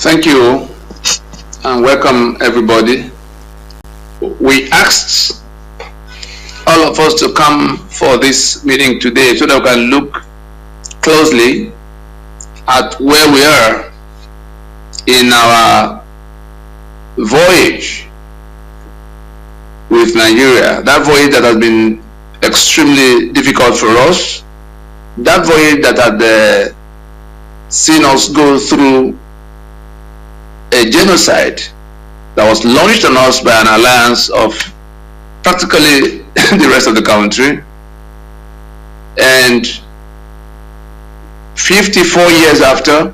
Thank you and welcome everybody. We asked all of us to come for this meeting today so that we can look closely at where we are in our voyage with Nigeria. That voyage that has been extremely difficult for us. That voyage that had seen us go through a genocide that was launched on us by an alliance of practically the rest of the country. And 54 years after,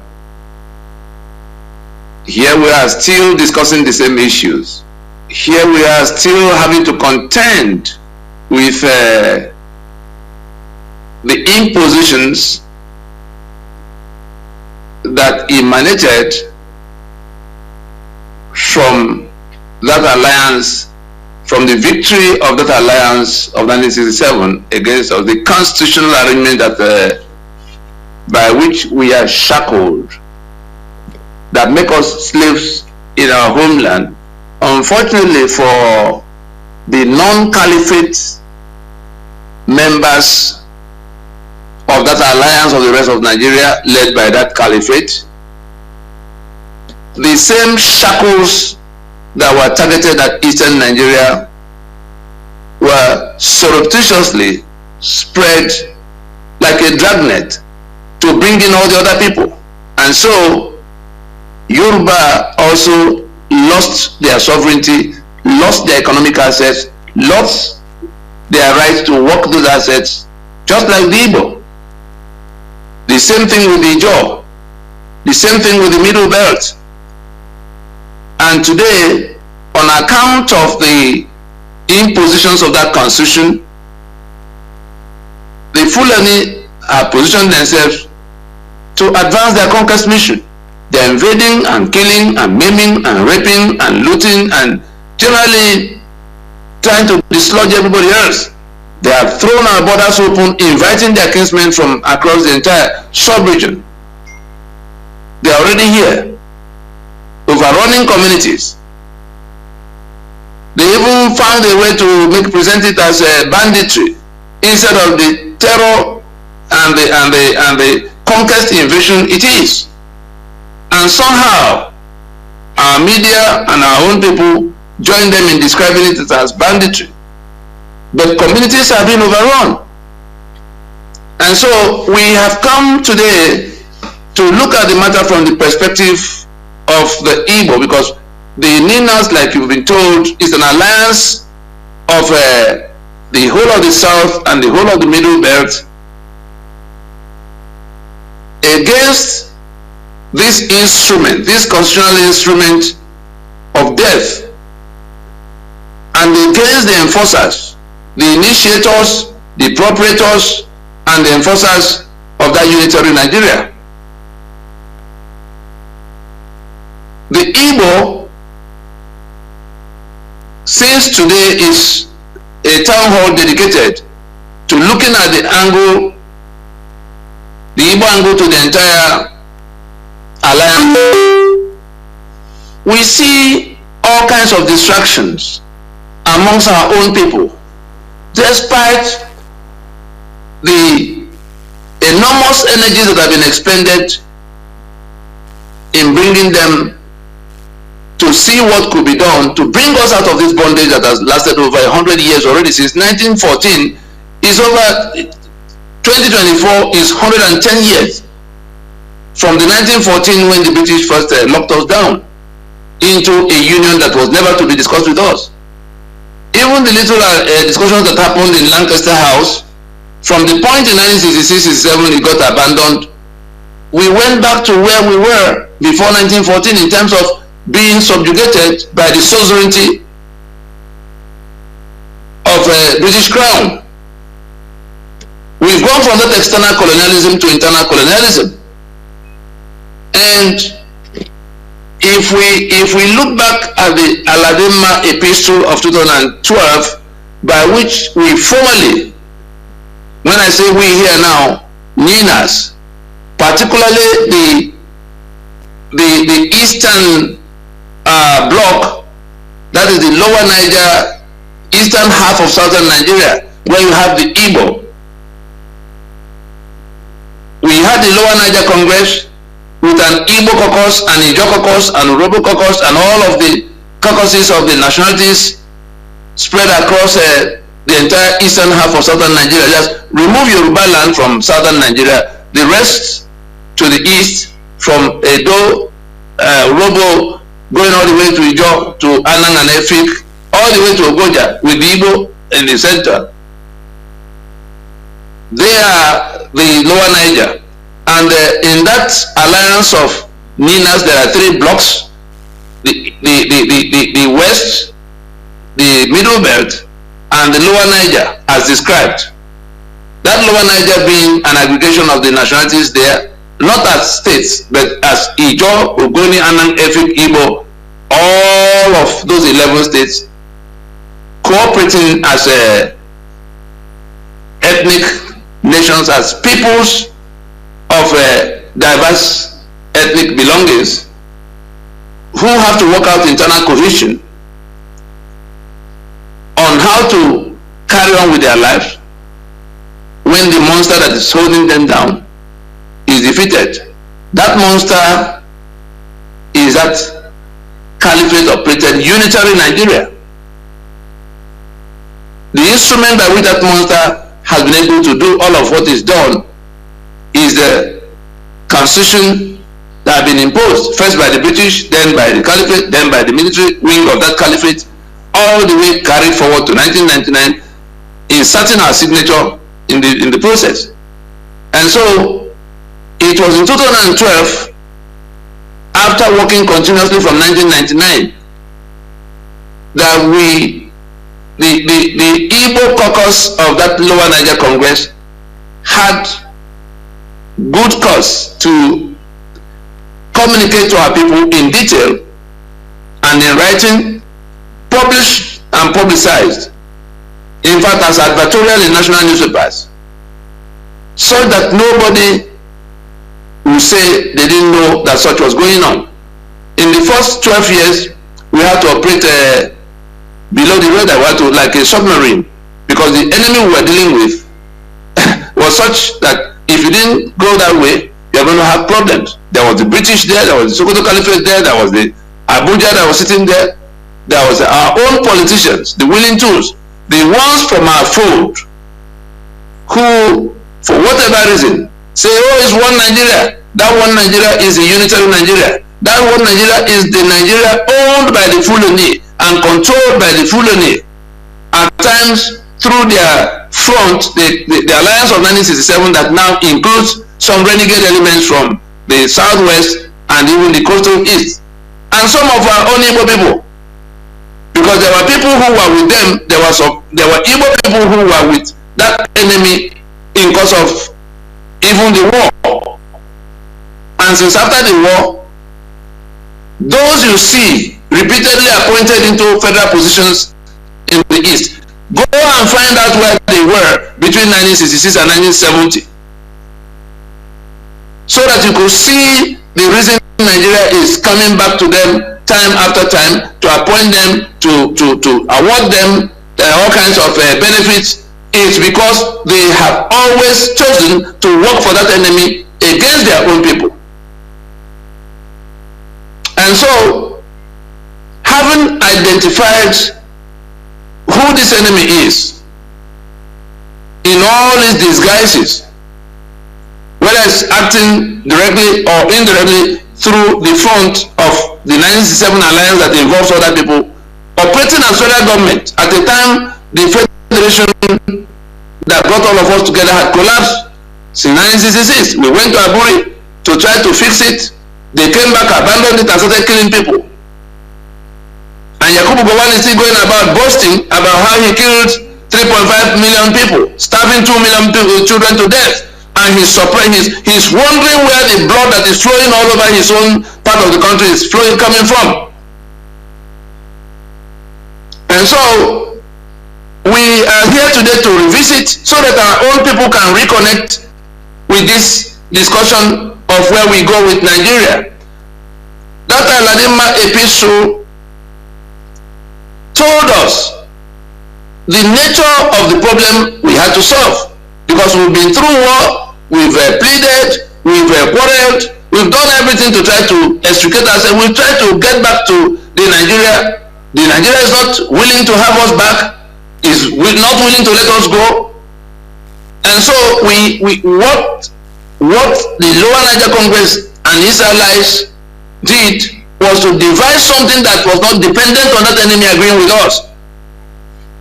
here we are still discussing the same issues. Here we are still having to contend with the impositions that emanated from that alliance, from the victory of that alliance of 1967 against us, the constitutional arrangement that by which we are shackled, that make us slaves in our homeland. Unfortunately for the non-caliphate members of that alliance of the rest of Nigeria led by that caliphate, the same shackles that were targeted at eastern Nigeria were surreptitiously spread like a dragnet to bring in all the other people. And so Yoruba also lost their sovereignty, lost their economic assets, lost their right to work those assets, just like the Igbo. The same thing with the Ijaw, the same thing with the Middle Belt. And today, on account of the impositions of that constitution, the Fulani have positioned themselves to advance their conquest mission. They're invading and killing and maiming and raping and looting and generally trying to dislodge everybody else. They have thrown our borders open, inviting their kinsmen from across the entire sub-region. They are already here, overrunning communities. They even found a way to present it as a banditry instead of the terror and the conquest invasion it is. And somehow our media and our own people join them in describing it as banditry. But communities are being overrun. And so we have come today to look at the matter from the perspective of the Igbo, because the Ninas, like you've been told, is an alliance of the whole of the South and the whole of the Middle Belt against this instrument, this constitutional instrument of death, and against the enforcers, the initiators, the proprietors, and the enforcers of that unitary Nigeria. The Igbo, since today is a town hall dedicated to looking at the angle, the Igbo angle to the entire alliance, we see all kinds of distractions amongst our own people, despite the enormous energies that have been expended in bringing them to see what could be done to bring us out of this bondage that has lasted over 100 years already. Since 1914 is over, 2024 is 110 years from the 1914 when the British first locked us down into a union that was never to be discussed with us. Even the little discussions that happened in Lancaster House, from the point in 1966-67 it got abandoned, we went back to where we were before 1914 in terms of being subjugated by the suzerainty of British Crown. We've gone from that external colonialism to internal colonialism. And if we look back at the Ala-Igbo epistle of 2012, by which we formally, when I say we here now, Ninas, particularly the the eastern block, that is the lower Niger, eastern half of southern Nigeria, where you have the Igbo. We had the lower Niger Congress with an Igbo caucus, an Ijo caucus, an Urobo caucus, and all of the caucuses of the nationalities spread across the entire eastern half of southern Nigeria. Just remove Yoruba land from southern Nigeria, the rest to the east, from Edo, Urobo, going all the way to Ijo, to Anang and Efik, all the way to Ogoja, with the Igbo in the center. They are the lower Niger. And in that alliance of Ninas, there are three blocks: the west, the middle belt, and the lower Niger, as described. That lower Niger being an aggregation of the nationalities there, not as states, but as Ijo, Ogoni, Anang, Efik, Igbo, all of those 11 states cooperating as ethnic nations, as peoples of diverse ethnic belongings, who have to work out internal cohesion on how to carry on with their lives when the monster that is holding them down is defeated. That monster is that caliphate operated unitary Nigeria. The instrument by which that monster has been able to do all of what is done is the constitution that has been imposed, first by the British, then by the caliphate, then by the military wing of that caliphate, all the way carried forward to 1999, inserting our signature in the process. And so it was in 2012, after working continuously from 1999, that the Igbo caucus of that lower Niger Congress had good cause to communicate to our people in detail and in writing, published and publicized, in fact as advertorial in national newspapers, so that nobody will say they didn't know that such was going on. In the first 12 years, we had to operate below the radar, we had to, like a submarine, because the enemy we were dealing with was such that if you didn't go that way, you're going to have problems. There was the British there was the Sokoto Caliphate there was the Abuja that was sitting there was our own politicians, the willing tools, the ones from our fold, who, for whatever reason, say, oh, it's one Nigeria. That one Nigeria is a unitary Nigeria. That one Nigeria is the Nigeria owned by the Fulani and controlled by the Fulani. At times, through their front, the alliance of 1967 that now includes some renegade elements from the southwest and even the coastal east, and some of our own Igbo people, because there were people who were with them, there were Igbo people who were with that enemy in cause of even the war. And since after the war, those you see repeatedly appointed into federal positions in the east, go and find out where they were between 1966 and 1970, so that you could see the reason Nigeria is coming back to them time after time to appoint them, to award them all kinds of benefits. It's because they have always chosen to work for that enemy against their own people. And so, having identified who this enemy is in all its disguises, whether it's acting directly or indirectly through the front of the 1967 alliance that involves other people, operating as federal government at the time the federation that brought all of us together had collapsed. Since 1966, we went to Aburi to try to fix it. They came back, abandoned it, and started killing people. And Yakubu Gowon is still going about boasting about how he killed 3.5 million people, starving 2 million children to death. And he's wondering where the blood that is flowing all over his own part of the country is coming from. And so we are here today to revisit so that our own people can reconnect with this discussion of where we go with Nigeria. that Ala-Igbo epistle told us the nature of the problem we had to solve, because we've been through war, we've pleaded, we've quarreled, we've done everything to try to extricate ourselves. We've tried to get back to the Nigeria. The Nigeria is not willing to have us back, is not willing to let us go. And so what the Lower Niger Congress and its allies did was to devise something that was not dependent on that enemy agreeing with us.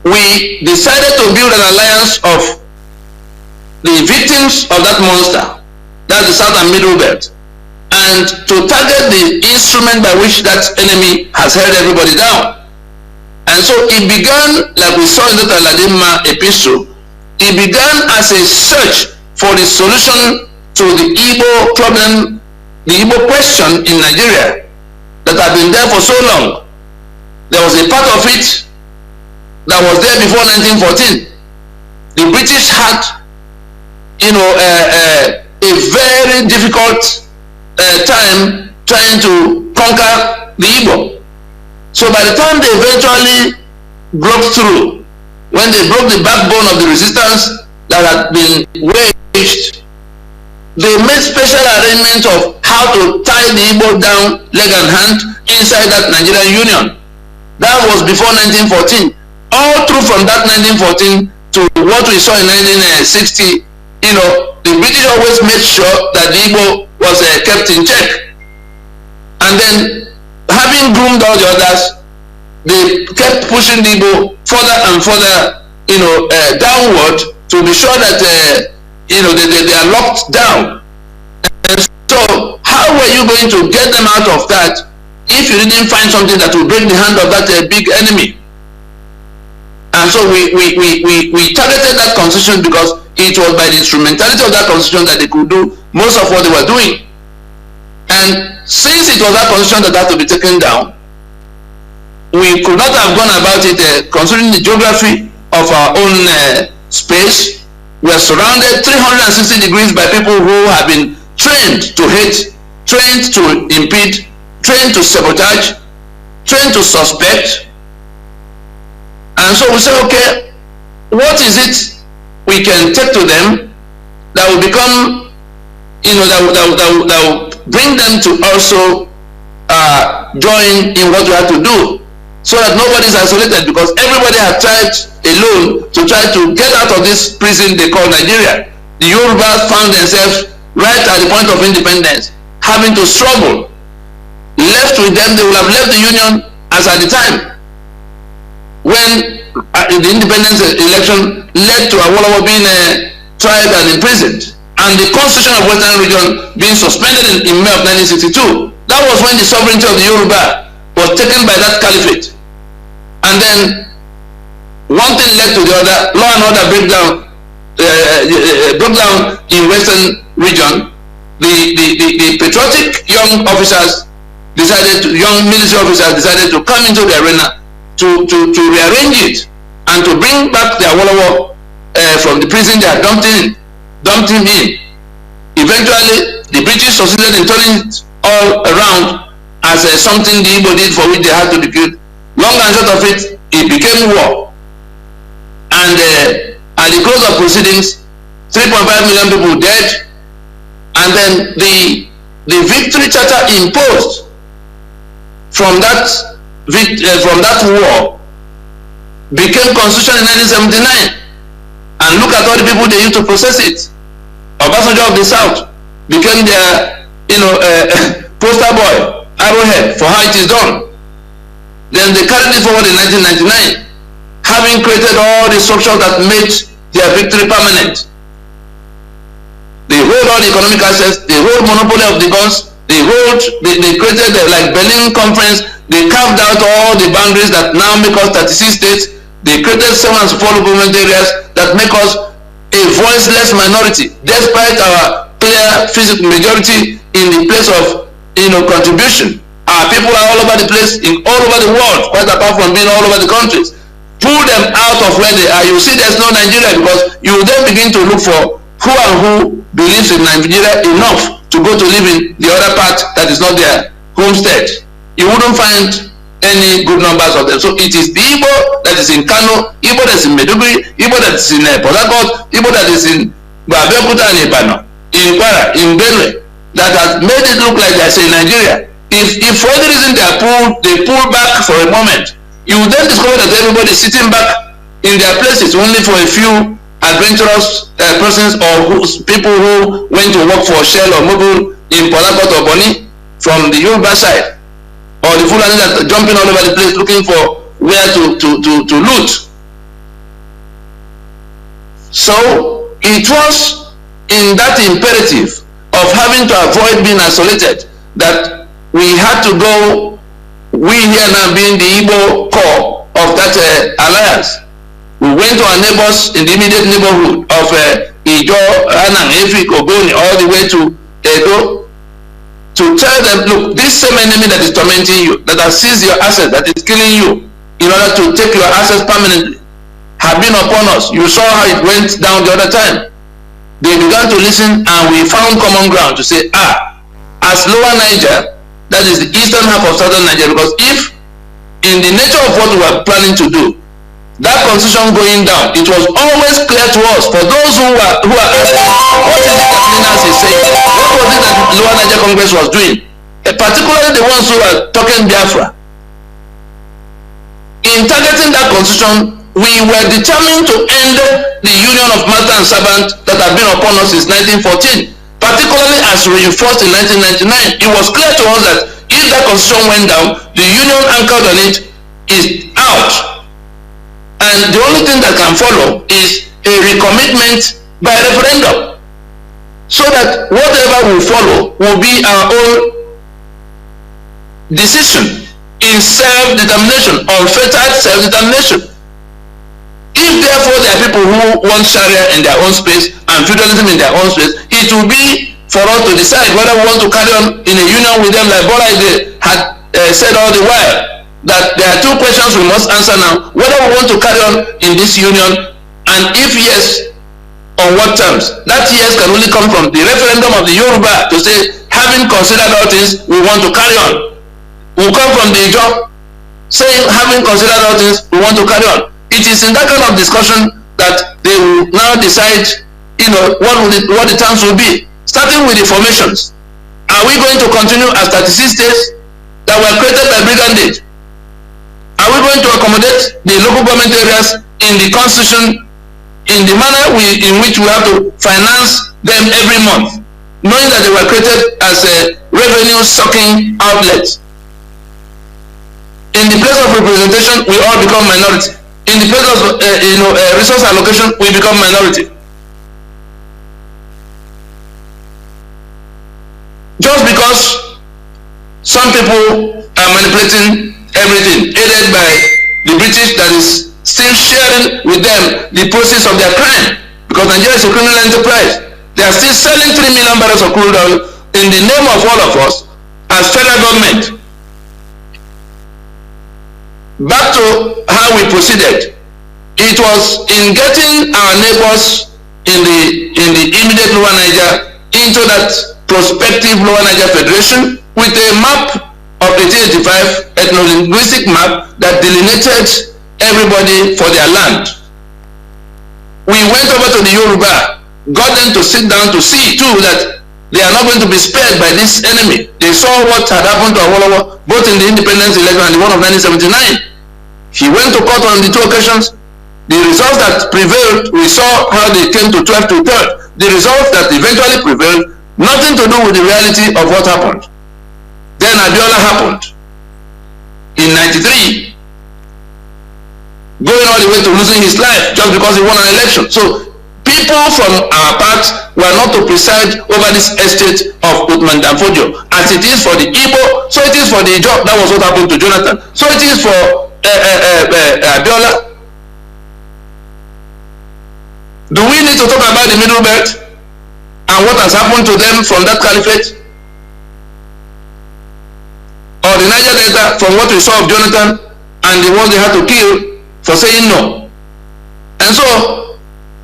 We decided to build an alliance of the victims of that monster, that's the South and Middle Belt, and to target the instrument by which that enemy has held everybody down. And so it began, like we saw in that Ala-Igbo epistle, it began as a search for the solution to the Igbo problem, the Igbo question in Nigeria that had been there for so long. There was a part of it that was there before 1914. The British had, a very difficult time trying to conquer the Igbo. So by the time they eventually broke through, when they broke the backbone of the resistance that had been waged, they made special arrangements of how to tie the Igbo down leg and hand inside that Nigerian Union. That was before 1914. All through from that 1914 to what we saw in 1960, the British always made sure that the Igbo was kept in check. And then, having groomed all the others, they kept pushing the Igbo further and further, downward, to be sure that they are locked down. And so how were you going to get them out of that if you didn't find something that would break the hand of that big enemy? And so we targeted that constitution because it was by the instrumentality of that constitution that they could do most of what they were doing. And since it was that constitution that had to be taken down, we could not have gone about it considering the geography of our own space. We are surrounded 360 degrees by people who have been trained to hate, trained to impede, trained to sabotage, trained to suspect. And so we say, okay, what is it we can take to them that will become, that will bring them to also join in what we have to do, so that nobody is isolated, because everybody has tried alone to try to get out of this prison they call Nigeria. The Yorubas found themselves right at the point of independence, having to struggle. Left with them, they would have left the Union as at the time when the independence election led to Awolowo being tried and imprisoned, and the constitution of Western region being suspended in May of 1962. That was when the sovereignty of the Yoruba was taken by that caliphate. And then one thing led to the other, law and order broke down in Western region. The patriotic young officers young military officers decided to come into the arena to rearrange it and to bring back the Awolowo from the prison they had dumped him in. Eventually, the British succeeded in turning it all around as something the Igbo did for which they had to be killed. Long and short of it, it became war. And at the close of proceedings, 3.5 million people dead. And then the victory charter imposed from that war became constitution in 1979. And look at all the people they used to process it. Obasanjo of the South became their poster boy, arrowhead for how it is done. Then they carried it forward in 1999, having created all the structures that made their victory permanent. They hold all the economic assets, they hold monopoly of the guns, they created like Berlin Conference, they carved out all the boundaries that now make us 36 states. They created 7 and 4 government areas that make us a voiceless minority, despite our clear physical majority in the place of contribution. Our people are all over the place, all over the world, quite apart from being all over the countries. Pull them out of where they are. You see there's no Nigeria, because you will then begin to look for who and who believes in Nigeria enough to go to live in the other part that is not their homestead, you wouldn't find any good numbers of them. So it is the Igbo that is in Kano, Igbo that is in Meduguri, Igbo that is in Port Harcourt, Igbo that is in Abeokuta and Ibadan, in Kwara, in Benue, that has made it look like they are in Nigeria. If for any reason they pull back for a moment, you will then discover that everybody is sitting back in their places only for a few adventurous persons or people who went to work for Shell or Mobil in Port Harcourt or Bonny from the Yoruba side, or the Fulani that are jumping all over the place looking for where to loot. So it was in that imperative of having to avoid being isolated that we had to go, we here now being the Igbo core of that alliance. We went to our neighbors in the immediate neighborhood of Ijo, Anang, Efik, Ogoni, all the way to Edo, to tell them, look, this same enemy that is tormenting you, that has seized your assets, that is killing you, in order to take your assets permanently, have been upon us. You saw how it went down the other time. They began to listen, and we found common ground to say, as Lower Niger, that is the eastern half of southern Nigeria, because if in the nature of what we were planning to do, that constitution going down, it was always clear to us, for those who are asking, what is it that Minas is saying? What was it that Lower Niger Congress was doing? Particularly the ones who are talking Biafra. In targeting that constitution, we were determined to end the union of master and servant that had been upon us since 1914, particularly as reinforced in 1999. It was clear to us that if that constitution went down, the union anchored on it is out. And the only thing that can follow is a recommitment by referendum, so that whatever will follow will be our own decision in self-determination, unfettered self-determination. If therefore there are people who want Sharia in their own space and feudalism in their own space, it will be for us to decide whether we want to carry on in a union with them, like Ala-Igbo had said all the while, that there are two questions we must answer now: whether we want to carry on in this union, and if yes, on what terms. That yes can only come from the referendum of the Yoruba to say, having considered all things, we want to carry on. Will come from the Ijo saying, having considered all things, we want to carry on. It is in that kind of discussion that they will now decide, what the terms will be, starting with the formations. Are we going to continue as 36 states that were created by brigandage? Are we going to accommodate the local government areas in the constitution in the manner in which we have to finance them every month, knowing that they were created as a revenue-sucking outlets? In the place of representation, we all become minority. In the place of resource allocation, we become minority. Just because some people are manipulating everything, aided by the British that is still sharing with them the proceeds of their crime, because Nigeria is a criminal enterprise. They are still selling 3 million barrels of crude oil in the name of all of us as federal government. Back to how we proceeded. It was in getting our neighbors in the immediate Lower Niger into that prospective Lower Niger Federation with a map of 1885, ethno-linguistic map that delineated everybody for their land. We went over to the Yoruba, got them to sit down to see too that they are not going to be spared by this enemy. They saw what had happened to Awolowo, both in the independence election and the one of 1979. He went to court on the two occasions. The results that prevailed, we saw how they came to 12 to 3rd. The results that eventually prevailed, nothing to do with the reality of what happened. Then Abiola happened in 93, going all the way to losing his life just because he won an election. So people from our part were not to preside over this estate of Uthman Danfodio. As it is for the Igbo, so it is for the Ijo. That was what happened to Jonathan. So it is for Abiola. Do we need to talk about the Middle Belt and what has happened to them from that caliphate? Or the Niger Delta from what we saw of Jonathan and the ones they had to kill for saying no? And so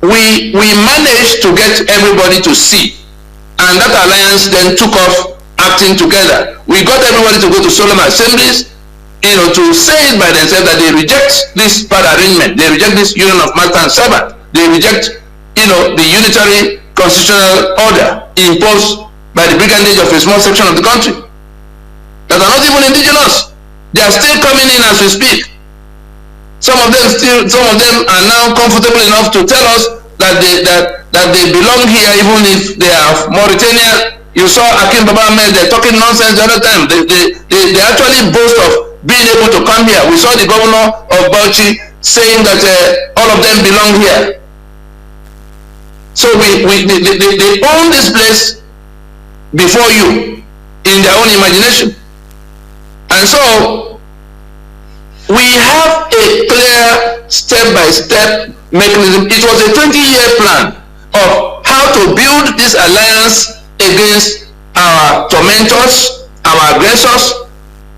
we managed to get everybody to see, and that alliance then took off acting together. We got everybody to go to solemn assemblies, to say it by themselves that they reject this bad arrangement. They reject this union of master and servant. They reject, the unitary constitutional order imposed by the brigandage of a small section of the country that are not even indigenous. They are still coming in as we speak. Some of them are now comfortable enough to tell us that they belong here, even if they are Mauritania. You saw Akim Baba Ahmed, they're talking nonsense the other time. They actually boast of being able to come here. We saw the governor of Bauchi saying that all of them belong here. So they own this place before you in their own imagination. And so we have a clear step-by-step mechanism. It was a 20-year plan of how to build this alliance against our tormentors, our aggressors,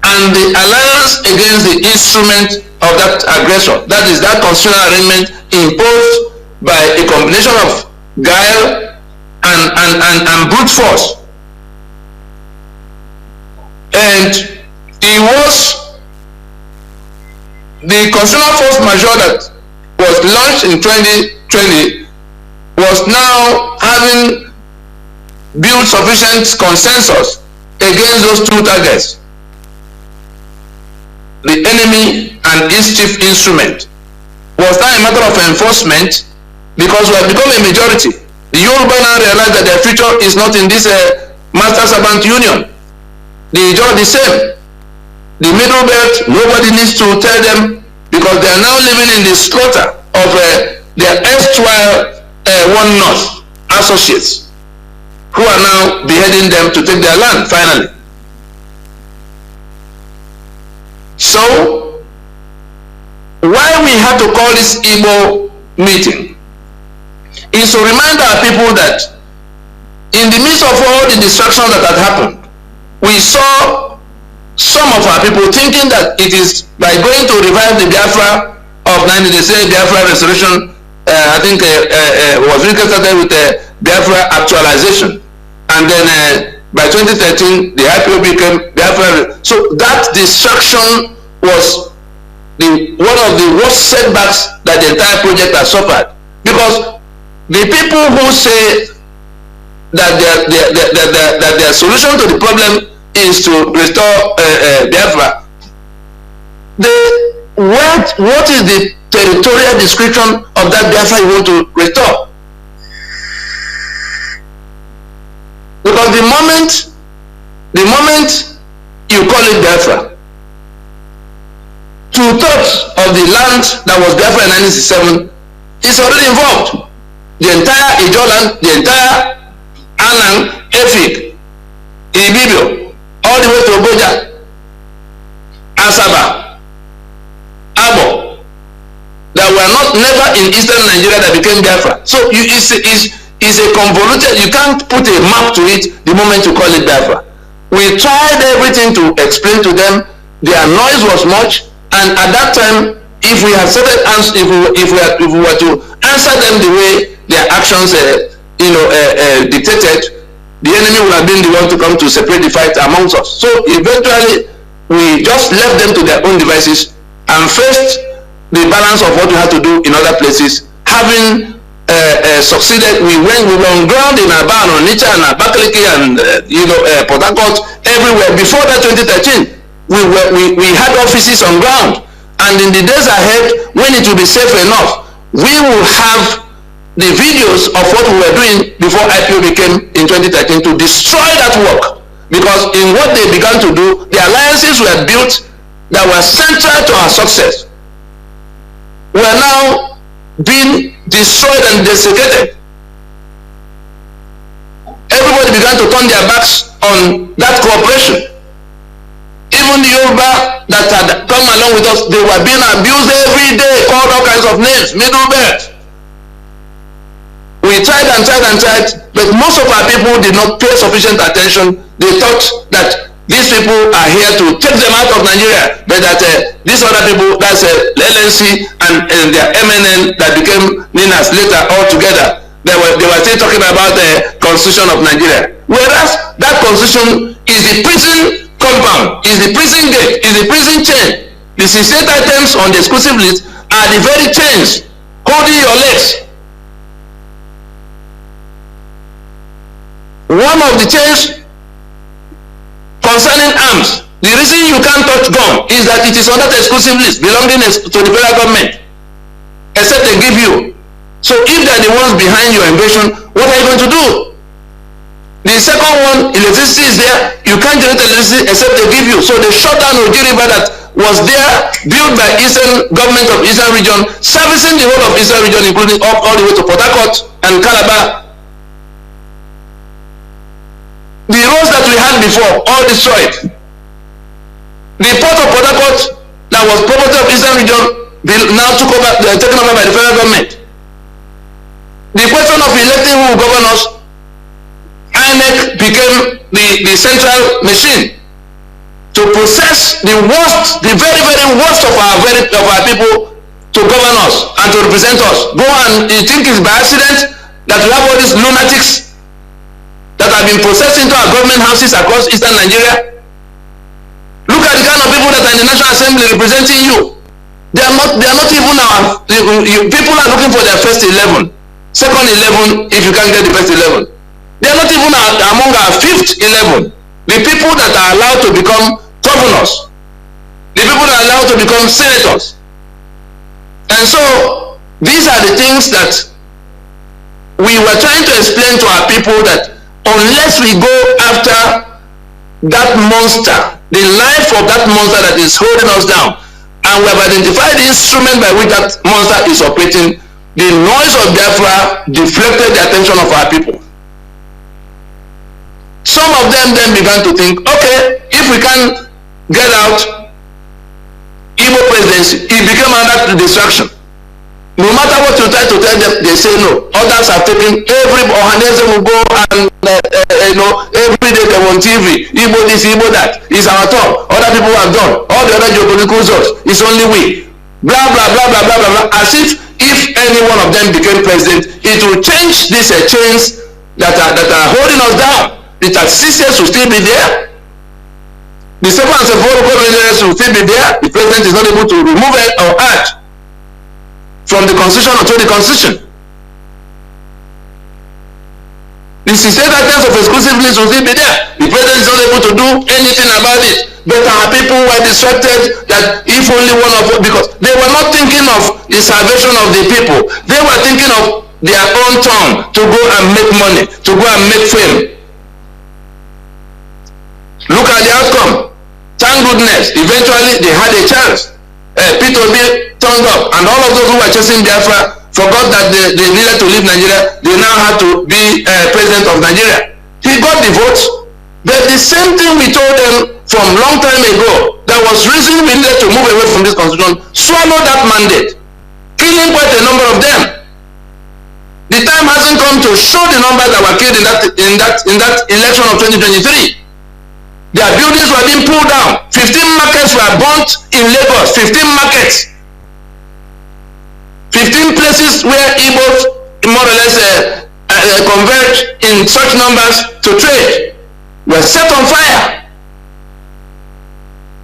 and the alliance against the instrument of that aggressor. That is that constitutional arrangement imposed by a combination of guile and brute force. And it was the constitutional force majeure that was launched in 2020 was now having built sufficient consensus against those two targets, the enemy and its chief instrument. Was now a matter of enforcement, because we have become a majority. The Yoruba now realize that their future is not in this master-servant union. The Ijaw the same. The middle belt, nobody needs to tell them, because they are now living in the slaughter of their erstwhile One North associates, who are now beheading them to take their land finally. So, why we had to call this Igbo meeting is to remind our people that in the midst of all the destruction that had happened, we saw some of our people thinking that it is by going to revive the Biafra of 90, they say Biafra restoration, I think was really started with Biafra actualization. And then by 2013, the IPO became Biafra. So that destruction was one of the worst setbacks that the entire project has suffered. Because the people who say that their solution to the problem is to restore Biafra, what is the territorial description of that Biafra you want to restore? Because the moment you call it Biafra, 2/3 of the land that was Biafra in 1967 is already involved. The entire Ijaw land, the entire Anang, Efik, Ibibio, all the way to Oboja, Asaba, Abo, that were never in eastern Nigeria that became Biafra. So it's a convoluted, you can't put a map to it the moment you call it Biafra. We tried everything to explain to them. Their noise was much, and at that time, if we had started if we were to answer them the way their actions dictated, the enemy would have been the one to come to separate the fight amongst us. So eventually we just left them to their own devices and faced the balance of what we had to do in other places. Having succeeded, we were on ground in Aba and Onitsha and Abakaliki and Port Harcourt, everywhere. Before that 2013, we had offices on ground, and in the days ahead, when it will be safe enough, we will have the videos of what we were doing before IPO became in 2013 to destroy that work. Because in what they began to do, the alliances were built that were central to our success were now being destroyed and desiccated. Everybody began to turn their backs on that cooperation. Even the Yoruba that had come along with us, they were being abused every day, called all kinds of names, middle belt. We tried and tried and tried, but most of our people did not pay sufficient attention. They thought that these people are here to take them out of Nigeria, but that these other people, that's LNC and their MNN that became NINAS later all together, they were still talking about the Constitution of Nigeria. Whereas that Constitution is the prison compound, is the prison gate, is the prison chain. The 68 items on the exclusive list are the very chains holding your legs. One of the chains concerning arms, the reason you can't touch gun is that it is on that exclusive list belonging to the federal government, except they give you. So if they are the ones behind your invasion, what are you going to do? The second one, electricity is there. You can't generate electricity except they give you. So they shut down Oji River that was there, built by Eastern government of Eastern region, servicing the whole of Eastern region, including up all the way to Port Harcourt and Calabar. The roads that we had before, all destroyed. The port of Port Harcourt that was property of Eastern region now taken over by the federal government. The question of electing who will govern us, INEC became the central machine to process the worst, the very, very worst of our people to govern us and to represent us. Go and you think it's by accident that we have all these lunatics that have been processed into our government houses across Eastern Nigeria? Look at the kind of people that are in the National Assembly representing you. They are not even our, people are looking for their first 11, second 11 if you can't get the first 11. They are not even among our fifth 11. The people that are allowed to become governors, the people that are allowed to become senators. And so these are the things that we were trying to explain to our people, that unless we go after that monster, the life of that monster that is holding us down, and we have identified the instrument by which that monster is operating, the noise of Biafra deflected the attention of our people. Some of them then began to think, okay, if we can get out Igbo presidency, it became another distraction. No matter what you try to tell them, they say no. Others have taken, every Ohanese will go and every day they're on TV. Igbo this, Igbo that. It's our turn. Other people have done. All the other geopolitical zones. It's only we. Blah, blah, blah, blah, blah, blah, blah. As if any one of them became president, it will change these chains that are holding us down. The taxes will still be there. The seven and seven will still be there. The president is not able to remove it or add from the constitution or to the constitution. The 68 items of exclusive list will still be there. The president is not able to do anything about it. But our people were distracted that if only one of them, because they were not thinking of the salvation of the people. They were thinking of their own turn to go and make money, to go and make fame. Look at the outcome. Thank goodness, eventually they had a chance. Peter Obi turned up, and all of those who were chasing Biafra forgot that they needed to leave Nigeria. They now had to be president of Nigeria. He got the votes, but the same thing we told them from long time ago, that was reason we needed to move away from this constitution, swallow that mandate, killing quite a number of them. The time hasn't come to show the numbers that were killed in that election of 2023. Their buildings were being pulled down. 15 markets were burnt in Lagos. 15 markets. 15 places where Igbos more or less converge in such numbers to trade were set on fire.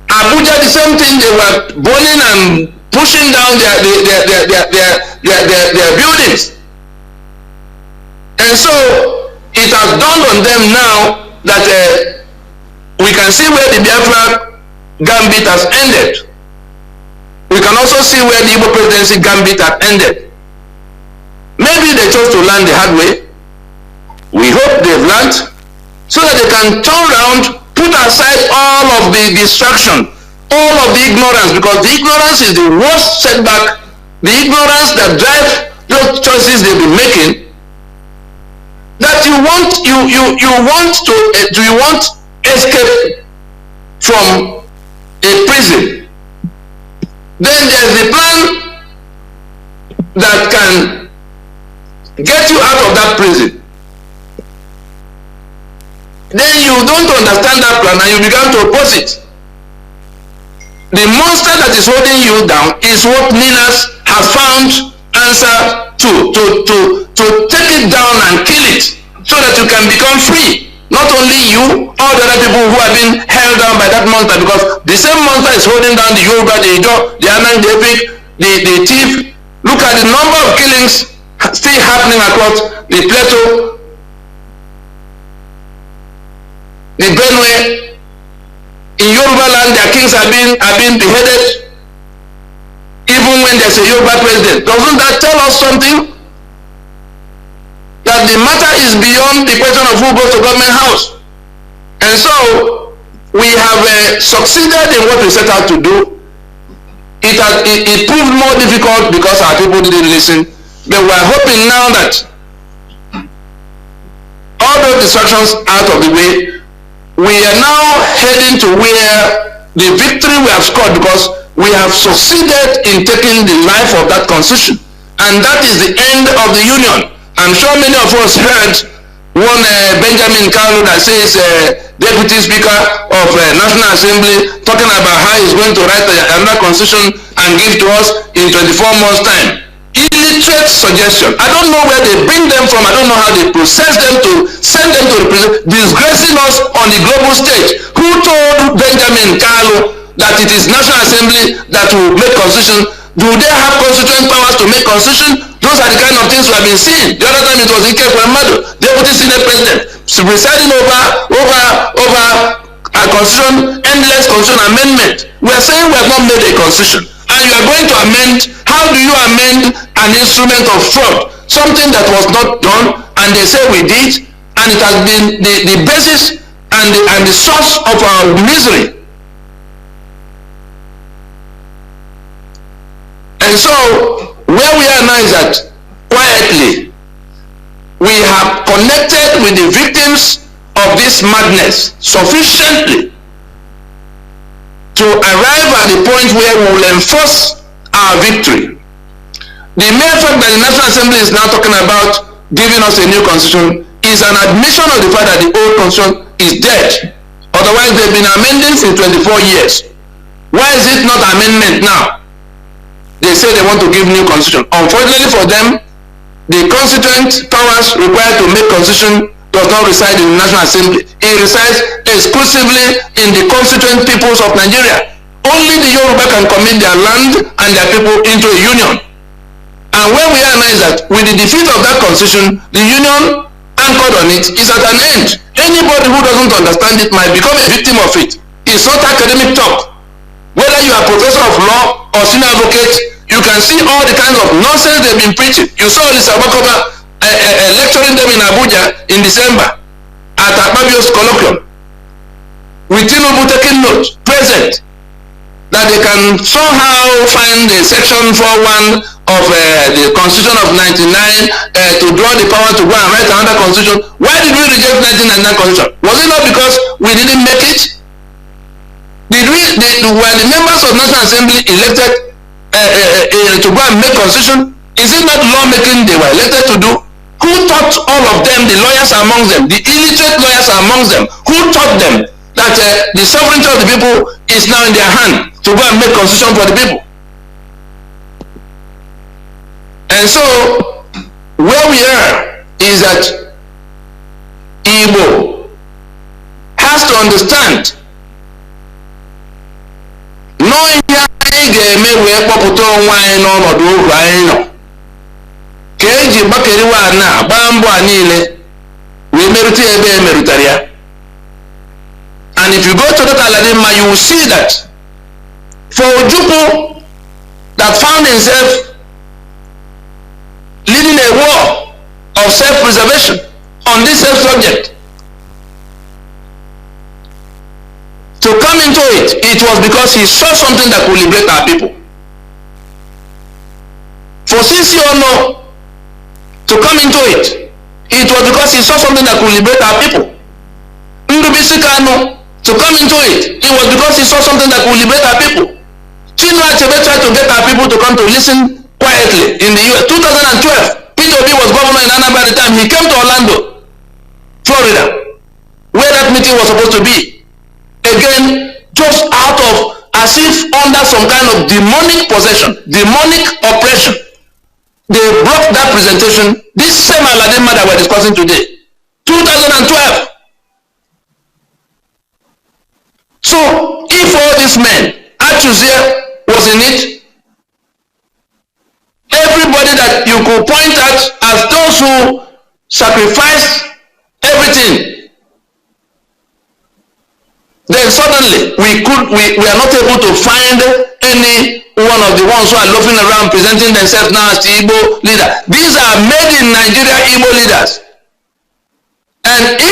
Abuja, the same thing. They were burning and pushing down their buildings. And so it has dawned on them now that we can see where the Biafra gambit has ended. We can also see where the Igbo presidency gambit has ended. Maybe they chose to learn the hard way. We hope they've learned, so that they can turn around, put aside all of the distraction, all of the ignorance, because the ignorance is the worst setback. The ignorance that drives those choices they've been making. That you want escape from a prison, then there's the plan that can get you out of that prison. Then you don't understand that plan and you begin to oppose it. The monster that is holding you down is what Ninas has found answer to take it down and kill it, so that you can become free. not only you, all the other people who have been held down by that monster, because the same monster is holding down the Yoruba, the Ijo, the Anang, the Epic, the Thief. Look at the number of killings still happening across the Plateau, the Benue. In Yoruba land, their kings are being beheaded, even when there's a Yoruba president. Doesn't that tell us something? That the matter is beyond the question of who goes to government house. And so we have succeeded in what we set out to do. It proved more difficult because our people didn't listen. But we are hoping now that all those distractions out of the way, we are now heading to where the victory we have scored, because we have succeeded in taking the life of that constitution. And that is the end of the union. I'm sure many of us heard one Benjamin Kalu that says Deputy Speaker of National Assembly talking about how he's going to write another constitution and give to us in 24 months' time. Illiterate suggestion. I don't know where they bring them from. I don't know how they process them to send them to represent, disgracing us on the global stage. Who told Benjamin Kalu that it is National Assembly that will make constitution? Do they have constituent powers to make constitution? Those are the kind of things we have been seeing. The other time it was Ike Kwemadu, Deputy Senate President, presiding over a constitution, endless constitution amendment. We are saying we have not made a constitution, and you are going to amend. How do you amend an instrument of fraud? Something that was not done, and they say we did, and it has been the basis and the source of our misery. And so where we are now is that quietly we have connected with the victims of this madness sufficiently to arrive at the point where we will enforce our victory. The mere fact that the National Assembly is now talking about giving us a new constitution is an admission of the fact that the old constitution is dead. Otherwise, they've been amending since 24 years. Why is it not amendment now? They say they want to give new constitution. Unfortunately for them, the constituent powers required to make constitution does not reside in the National Assembly. It resides exclusively in the constituent peoples of Nigeria. Only the Yoruba can commit their land and their people into a union. And where we are now is that with the defeat of that constitution, the union anchored on it is at an end. Anybody who doesn't understand it might become a victim of it. It's not academic talk. Whether you are a professor of law or senior advocate, you can see all the kinds of nonsense they've been preaching. You saw this Abakoba lecturing them in Abuja in December at Akpabio's colloquium, with Tinubu taking note, present, that they can somehow find the section 41 of the Constitution of 99 to draw the power to go and write another constitution. Why did we reject 1999 constitution? Was it not because we didn't make it? Were the members of National Assembly elected to go and make constitution? Is it not lawmaking they were elected to do? Who taught all of them, the lawyers among them, the illiterate lawyers among them, who taught them that the sovereignty of the people is now in their hand to go and make constitution for the people? And so where we are is that Igbo has to understand, knowing anyị ga-eme wee kpọpụta onwe anyị n'ọnọdụ ohu anyị nọ, ka eji gbakeriwa na gbaa mbọ a niile wee merụta ebe e merụtara ya. And if you go to that Ala-Igbo, you will see that for Ojukwu that found himself leading a war of self-preservation on this same subject, to come into it, it was because he saw something that would liberate our people. For Sisi Ono to come into it, it was because he saw something that would liberate our people. Ndubisi Kanu to come into it, it was because he saw something that would liberate our people. Chinua Achebe tried to get our people to come to listen quietly in the US. 2012, Peter Obi was governor in Anambra at the time. He came to Orlando, Florida, where that meeting was supposed to be. Again, just out of, as if under some kind of demonic possession, demonic oppression, they broke that presentation, this same Ala-Igbo that we're discussing today. 2012, clansmen, Achuzie was in it. Everybody that you could point at as those who sacrificed everything. Then suddenly we are not able to find any one of the ones who are loafing around presenting themselves now as the Igbo leader. These are made in Nigeria Igbo leaders. And I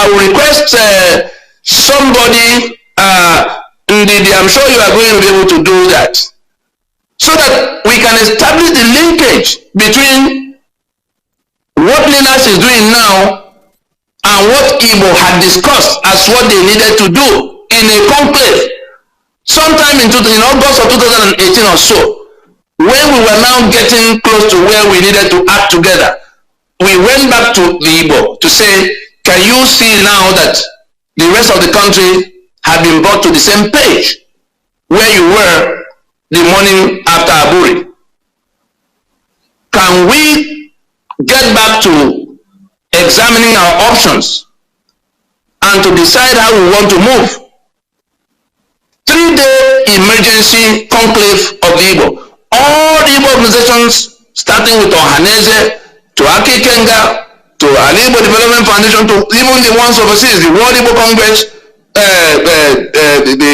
will request somebody, I'm sure you are going to be able to do that, so that we can establish the linkage between what Linas is doing now and what Igbo had discussed as what they needed to do in a conclave sometime in August of 2018 or so, when we were now getting close to where we needed to act together. We went back to the Igbo to say, can you see now that the rest of the country have been brought to the same page where you were the morning after Aburi? Can we get back to examining our options and to decide how we want to move? 3-day emergency conclave of the Igbo. All the Igbo organizations, starting with Ohaneze, to Aki Kenga, to Ala-Igbo Development Foundation, to even the ones overseas, the World Igbo Congress,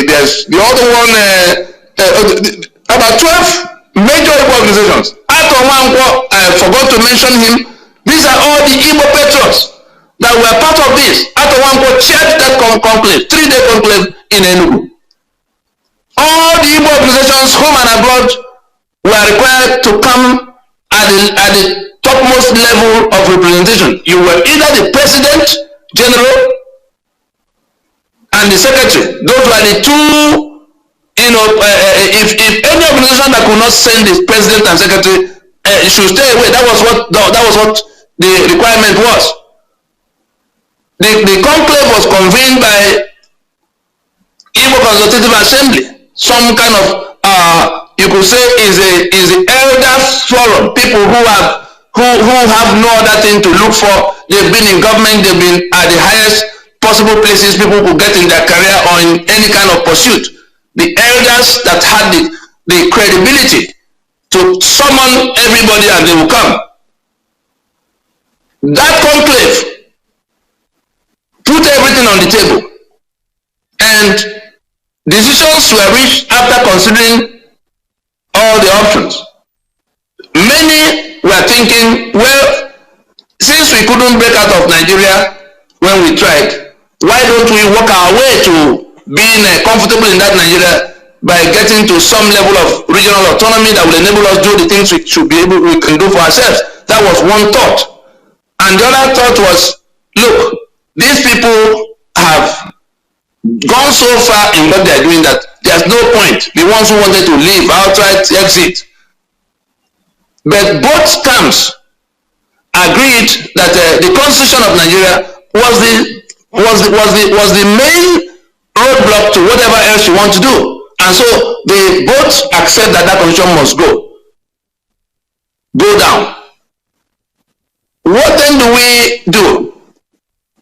there's the other one, about 12 major Igbo organizations. I forgot to mention him. These are all the Igbo patriots that were part of this. Atowanko chaired that conclave, 3-day conclave in Enugu. All the Igbo organizations, home and abroad, were required to come at the topmost level of representation. You were either the President General and the Secretary. Those were the two, if any organization that could not send the President and Secretary should stay away. That was what the requirement was. The conclave was convened by Igbo Constitutive Assembly, some kind of you could say is the elders forum, people who have no other thing to look for. They've been in government, they've been at the highest possible places people could get in their career or in any kind of pursuit. The elders that had the credibility to summon everybody and they will come. That conclave put everything on the table, and decisions were reached after considering all the options. Many were thinking, well, since we couldn't break out of Nigeria when we tried, why don't we work our way to being comfortable in that Nigeria by getting to some level of regional autonomy that will enable us to do the things we can do for ourselves? That was one thought. And the other thought was, look, these people have gone so far in what they're doing that there's no point. The ones who wanted to leave outright exit. But both camps agreed that the Constitution of Nigeria was the main roadblock to whatever else you want to do. And so they both accept that that Constitution must go down. What then do we do?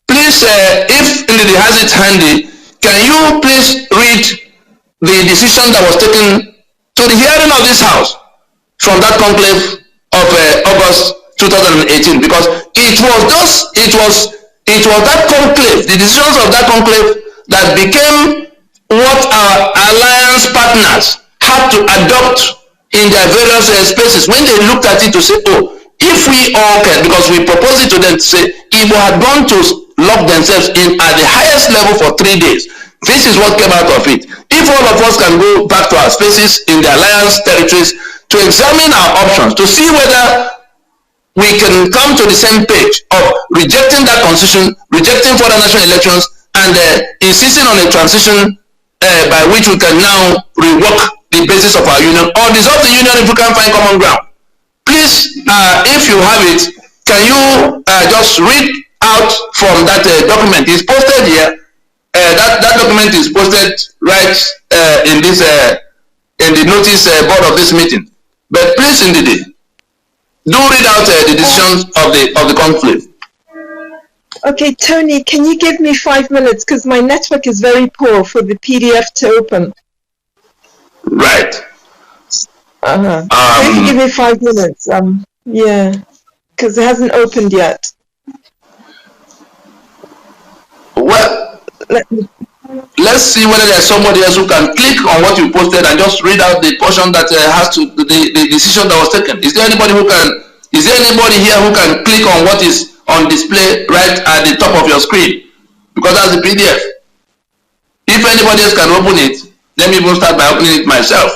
Please, if Ndidi has it handy, can you please read the decision that was taken to the hearing of this House from that conclave of August 2018? Because it was that conclave, the decisions of that conclave, that became what our alliance partners had to adopt in their various spaces when they looked at it to say, oh, if we all can, because we proposed it to them to say, Igbo had gone to lock themselves in at the highest level for 3 days. This is what came out of it. If all of us can go back to our spaces in the alliance territories to examine our options, to see whether we can come to the same page of rejecting that constitution, rejecting further national elections, and insisting on a transition by which we can now rework the basis of our union, or dissolve the union if we can find common ground. Please, if you have it, can you just read out from that document? It's posted here. That document is posted right in this in the notice board of this meeting. But please, indeed, do read out the decisions of the conclave. Okay, Tony, can you give me 5 minutes? Because my network is very poor for the PDF to open. Right. Can you give me 5 minutes? Yeah, because it hasn't opened yet. Well, let's see whether there's somebody else who can click on what you posted and just read out the portion that has to the decision that was taken. Is there anybody who can? Is there anybody here who can click on what is on display right at the top of your screen? Because that's the PDF. If anybody else can open it, let me even start by opening it myself.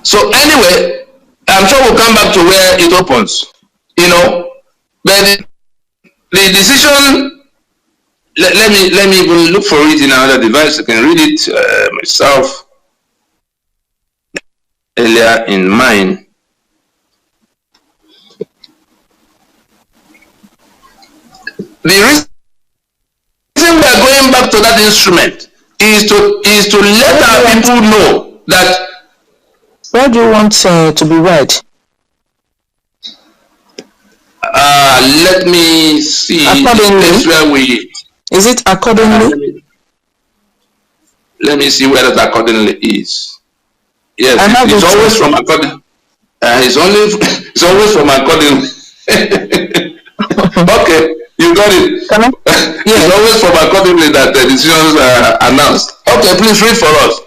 So anyway, I'm sure we'll come back to where it opens, you know. But the decision, let me even look for it in another device. I can read it myself earlier in mine. The reason we are going back to that instrument is to let our people know that. Where do you want to be read? Let me see. Accordingly. Where we. Is it accordingly? Let me see where that accordingly is. Yes, it's always from according. It's always from accordingly. Okay, you got it. Can I? Yes. It's always from accordingly that the decisions are announced. Okay, please read for us.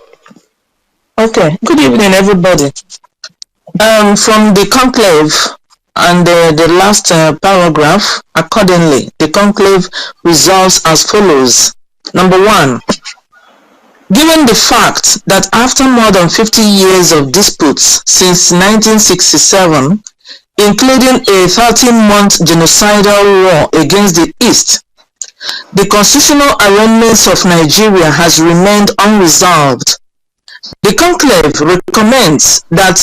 Okay, good evening, everybody. From the conclave and the last paragraph, accordingly, the conclave resolves as follows. Number 1, given the fact that after more than 50 years of disputes since 1967, including a 13-month genocidal war against the East, the constitutional arrangements of Nigeria has remained unresolved. The conclave recommends that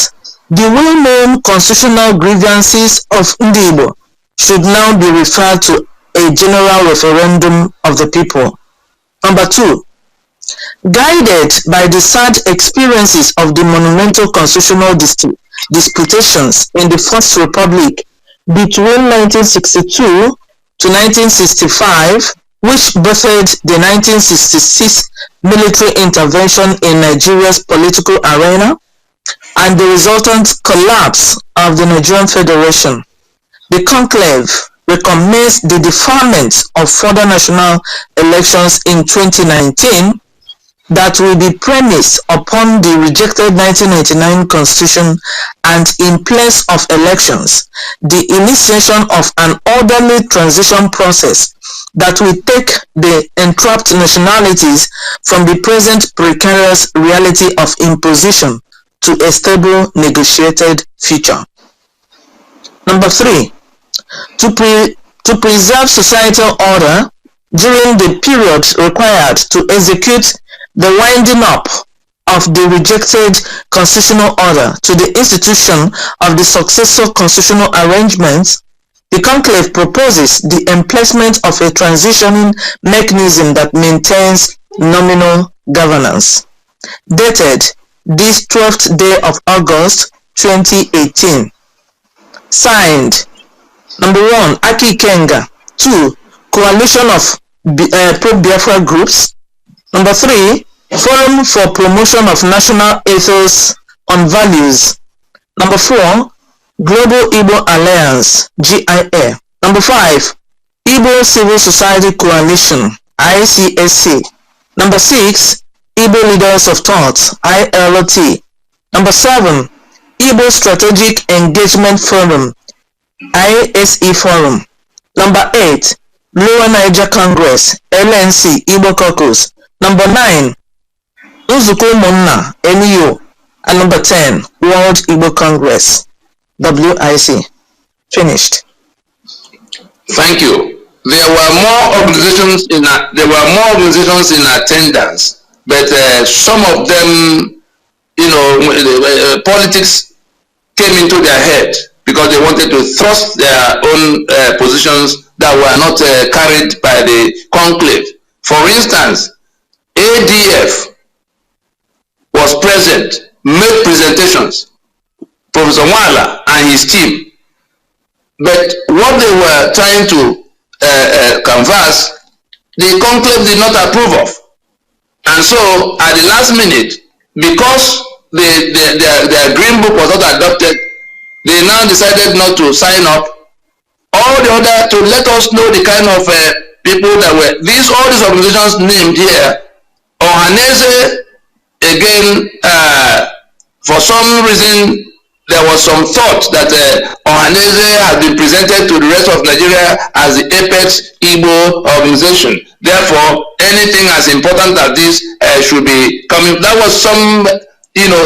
the well-known constitutional grievances of Igbo should now be referred to a general referendum of the people. Number 2, guided by the sad experiences of the monumental constitutional disputations in the First Republic between 1962 to 1965, which birthed the 1966 military intervention in Nigeria's political arena and the resultant collapse of the Nigerian Federation, the conclave recommends the deferment of further national elections in 2019 that will be premised upon the rejected 1999 Constitution, and in place of elections, the initiation of an orderly transition process that will take the entrapped nationalities from the present precarious reality of imposition to a stable negotiated future. Number 3, to preserve societal order during the period required to execute the winding up of the rejected constitutional order to the institution of the successor constitutional arrangements, the conclave proposes the emplacement of a transitioning mechanism that maintains nominal governance. Dated this 12th day of August 2018. Signed, number 1, Aki Kenga. 2, Coalition of Pro-Biafra groups. Number 3, Forum for Promotion of National Ethos on Values. Number 4, Global Igbo Alliance, GIA. Number 5, Igbo Civil Society Coalition, ICSC. Number 6, Igbo Leaders of Thought, ILT. Number 7, Igbo Strategic Engagement Forum, ISE Forum. Number 8, Lower Niger Congress, LNC, Igbo Caucus. Number 9, Nzuko Monna, NEO. And number 10, World Igbo Congress, WIC. Finished. Thank you. There were more organizations in attendance, but some of them, politics came into their head because they wanted to thrust their own positions that were not carried by the conclave. For instance, ADF was present made presentations, Professor Wala and his team, but what they were trying to canvass, the conclave did not approve of. And so at the last minute, because their green book was not adopted, they now decided not to sign up. All the other, to let us know the kind of people that were, all these organizations named here. Ohanese, again, for some reason, there was some thought that Ohanese had been presented to the rest of Nigeria as the apex Igbo organization. Therefore, anything as important as this should be coming. That was some,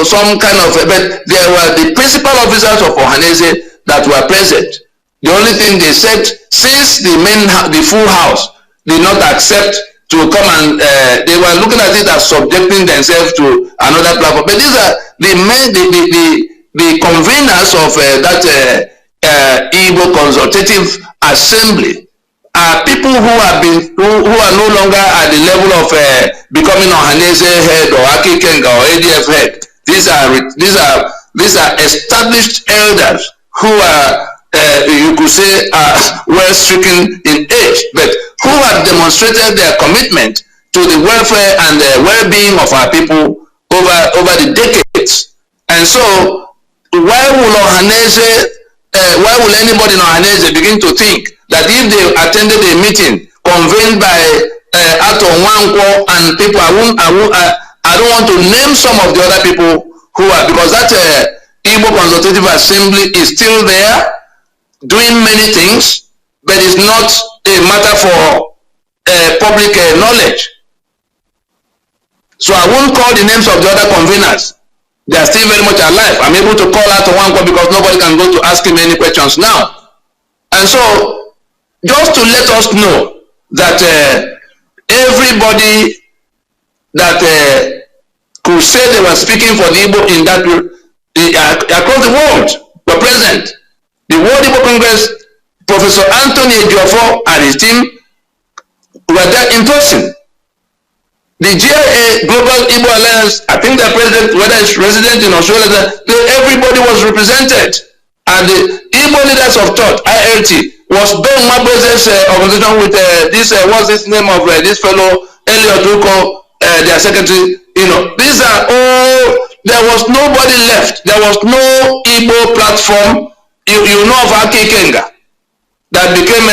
some kind of, but there were the principal officers of Ohanese that were present. The only thing they said, since the full house did not accept to come and, they were looking at it as subjecting themselves to another platform. But these are the conveners of that Igbo Consultative Assembly are people who are no longer at the level of becoming Ohanese head or Akikenga or ADF head. These are established elders who are, you could say, well stricken in age, but who have demonstrated their commitment to the welfare and the well-being of our people over the decades. And so, why will anybody in Ohanese begin to think that if they attended a meeting convened by Ato Nwankwo and people, I don't want to name some of the other people who are, because that Igbo Consultative Assembly is still there, doing many things, but it's not a matter for public knowledge. So I won't call the names of the other conveners. They are still very much alive. I'm able to call out one call because nobody can go to ask him any questions now. And so, just to let us know that everybody that could say they were speaking for the Igbo in that across the world were present. The World Igbo Congress, Professor Anthony Ejiofor and his team were there in person. The GIA, Global Igbo Alliance, I think the president, whether it's resident in Australia, everybody was represented. And the Igbo Leaders of Thought, ILT, was Ben Mabeze's organization with this, what's his name of this fellow, Elliot Uko, their secretary. These are all, there was nobody left. There was no Igbo platform. You know of Aki Kenga, that became,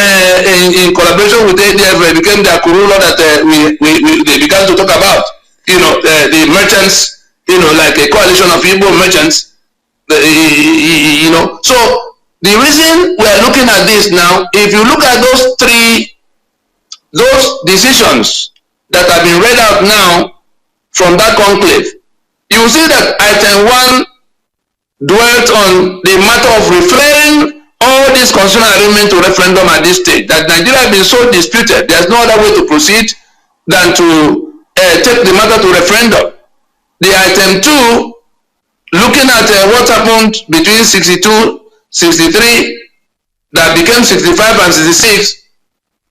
in collaboration with ADF, became the Kurula that they began to talk about. The merchants, like a coalition of Igbo merchants, So the reason we are looking at this now, if you look at those decisions that have been read out now from that conclave, you will see that item 1 dwelt on the matter of referring all this constitutional agreement to referendum at this stage, that Nigeria has been so disputed, there's no other way to proceed than to take the matter to referendum. The item 2, looking at what happened between 62, 63, that became 65 and 66,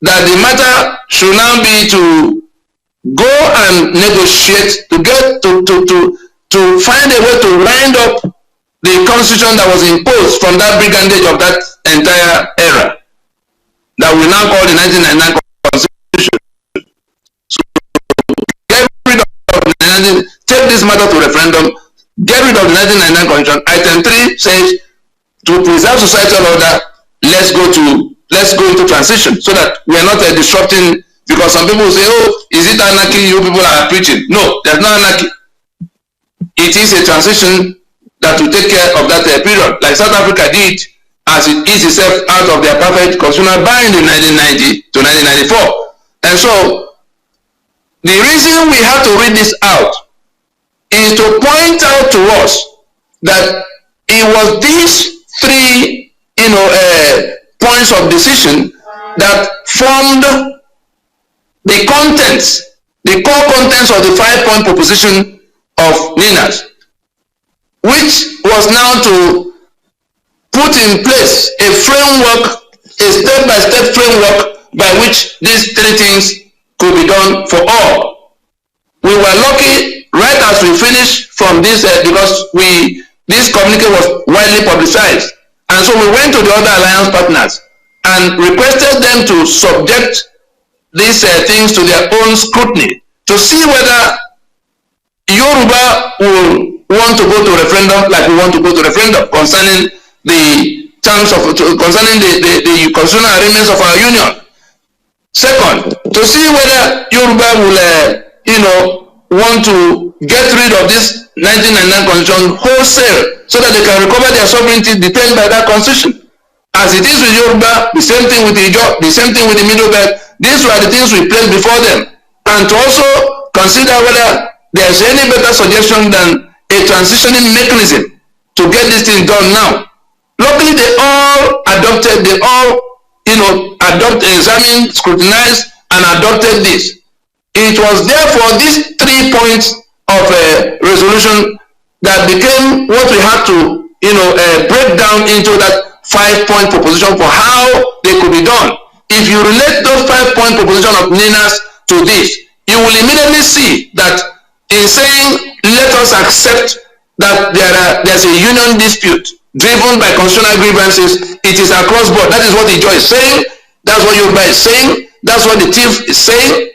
that the matter should now be to go and negotiate, to get to find a way to wind up the constitution that was imposed from that brigandage of that entire era, that we now call the 1999 Constitution. So get rid of take this matter to referendum, get rid of the 1999 Constitution. Item 3 says, to preserve societal order, let's go into transition, so that we are not disrupting, because some people say, oh, is it anarchy you people are preaching? No, there's no anarchy. It is a transition that will take care of that period, like South Africa did as it eased itself out of their perfect constitutional bind in 1990 to 1994. And so, the reason we have to read this out is to point out to us that it was these 3, points of decision that formed the contents, the core contents of the 5-point proposition of Ninas, which was now to put in place a framework, a step-by-step framework by which these 3 things could be done for all. We were lucky, right as we finished from this because this communique was widely publicized. And so we went to the other alliance partners and requested them to subject these things to their own scrutiny to see whether Yoruba will want to go to referendum like we want to go to referendum concerning the terms of concerning the constitutional arrangements of our union. Second, to see whether Yoruba will want to get rid of this 1999 constitution wholesale so that they can recover their sovereignty detained by that constitution. As it is with Yoruba, the same thing with the Ijaw, the same thing with the Middle Belt. These were the things we placed before them. And to also consider whether there's any better suggestion than a transitioning mechanism to get this thing done now. Luckily, they all examined, scrutinized, and adopted this. It was therefore these 3 points of resolution that became what we had to, break down into that 5-point proposition for how they could be done. If you relate those 5-point proposition of Ninas to this, you will immediately see that in saying, let us accept that there's a union dispute driven by constitutional grievances, it is across board. That is what the Ijaw is saying. That's what Yoruba is saying. That's what the TIF is saying.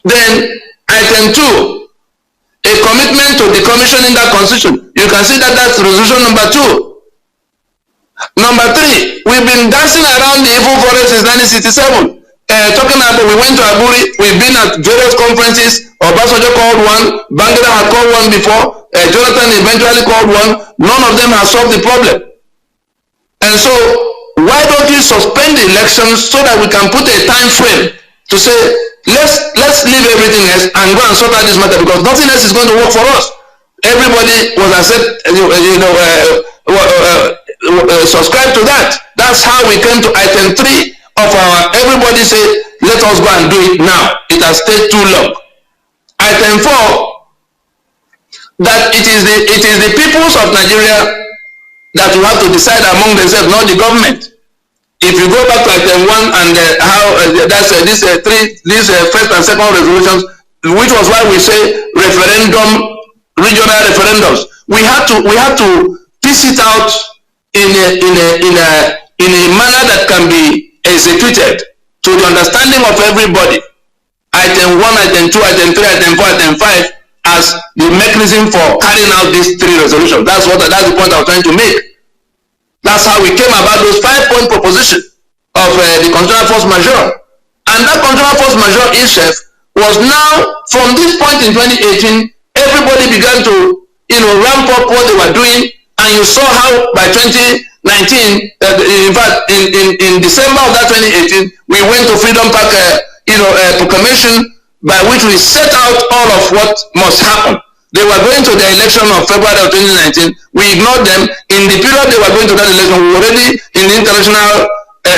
Then, item 2, a commitment to decommissioning that constitution. You can see that that's resolution number 2. Number 3, we've been dancing around the evil forest since 1967. Talking about, we went to Aburi, we've been at various conferences. Obasanjo called one, Bangida had called one before, Jonathan eventually called one. None of them has solved the problem. And so, why don't we suspend the elections so that we can put a time frame to say, let's leave everything else and go and sort out this matter, because nothing else is going to work for us. Everybody was subscribed to that. That's how we came to item 3 of our, everybody say, let us go and do it now. It has stayed too long. Item 4, that it is the peoples of Nigeria that will have to decide among themselves, not the government. If you go back to item 1 and these first and second resolutions, which was why we say referendum, regional referendums, we had to piece it out in a manner that can be executed to the understanding of everybody. Item 1, item 2, item 3, item 4, item 5 as the mechanism for carrying out these 3 resolutions. That's the point I was trying to make. That's how we came about those 5-point proposition of the constitutional force majeure. And that constitutional force majeure itself was now, from this point in 2018, everybody began to ramp up what they were doing, and you saw how by 2019, in fact, in December of that 2018, we went to Freedom Park, proclamation by which we set out all of what must happen. They were going to the election of February of 2019. We ignored them. In the period they were going to that election, we were already in the international,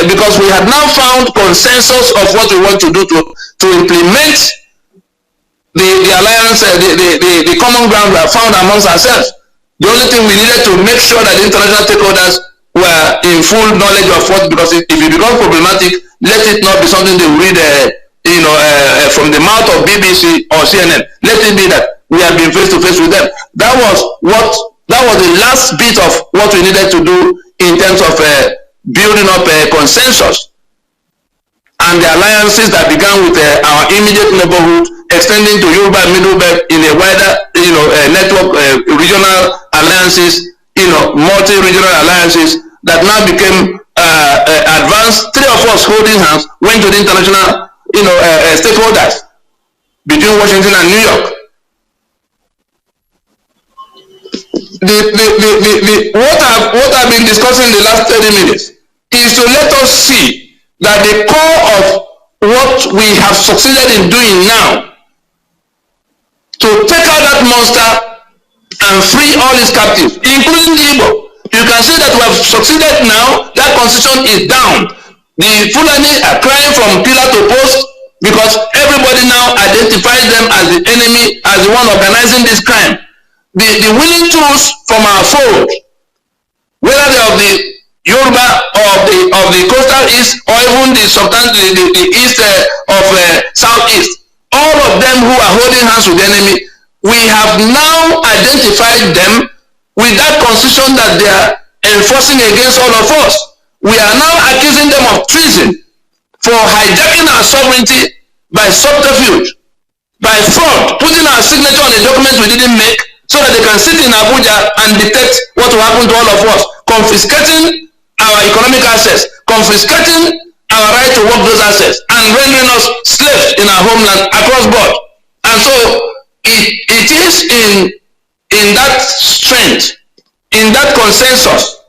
because we had now found consensus of what we want to do to implement the alliance, the common ground we have found amongst ourselves. The only thing we needed to make sure that the international stakeholders were in full knowledge of what, because if it becomes problematic, let it not be something they read, from the mouth of BBC or CNN. Let it be that we have been face to face with them. That was the last bit of what we needed to do in terms of building up a consensus. And the alliances that began with our immediate neighborhood, extending to Yoruba and Middle Belt in a wider, network, regional alliances, multi-regional alliances that now became advanced. 3 of us holding hands went to the international, stakeholders between Washington and New York. What I've been discussing in the last 30 minutes is to let us see that the core of what we have succeeded in doing now, to take out that monster and free all its captives, including the Igbo. You can see that we have succeeded now. That constitution is down. The Fulani are crying from pillar to post because everybody now identifies them as the enemy, as the one organizing this crime. The winning tools from our fold, whether they are of the Yoruba or of the coastal east or even the east of southeast, all of them who are holding hands with the enemy, we have now identified them with that constitution that they are enforcing against all of us. We are now accusing them of treason for hijacking our sovereignty by subterfuge, by fraud, putting our signature on a document we didn't make so that they can sit in Abuja and dictate what will happen to all of us, confiscating our economic assets, confiscating our right to work those assets, and rendering us slaves in our homeland across board. And so it is in that strength, in that consensus,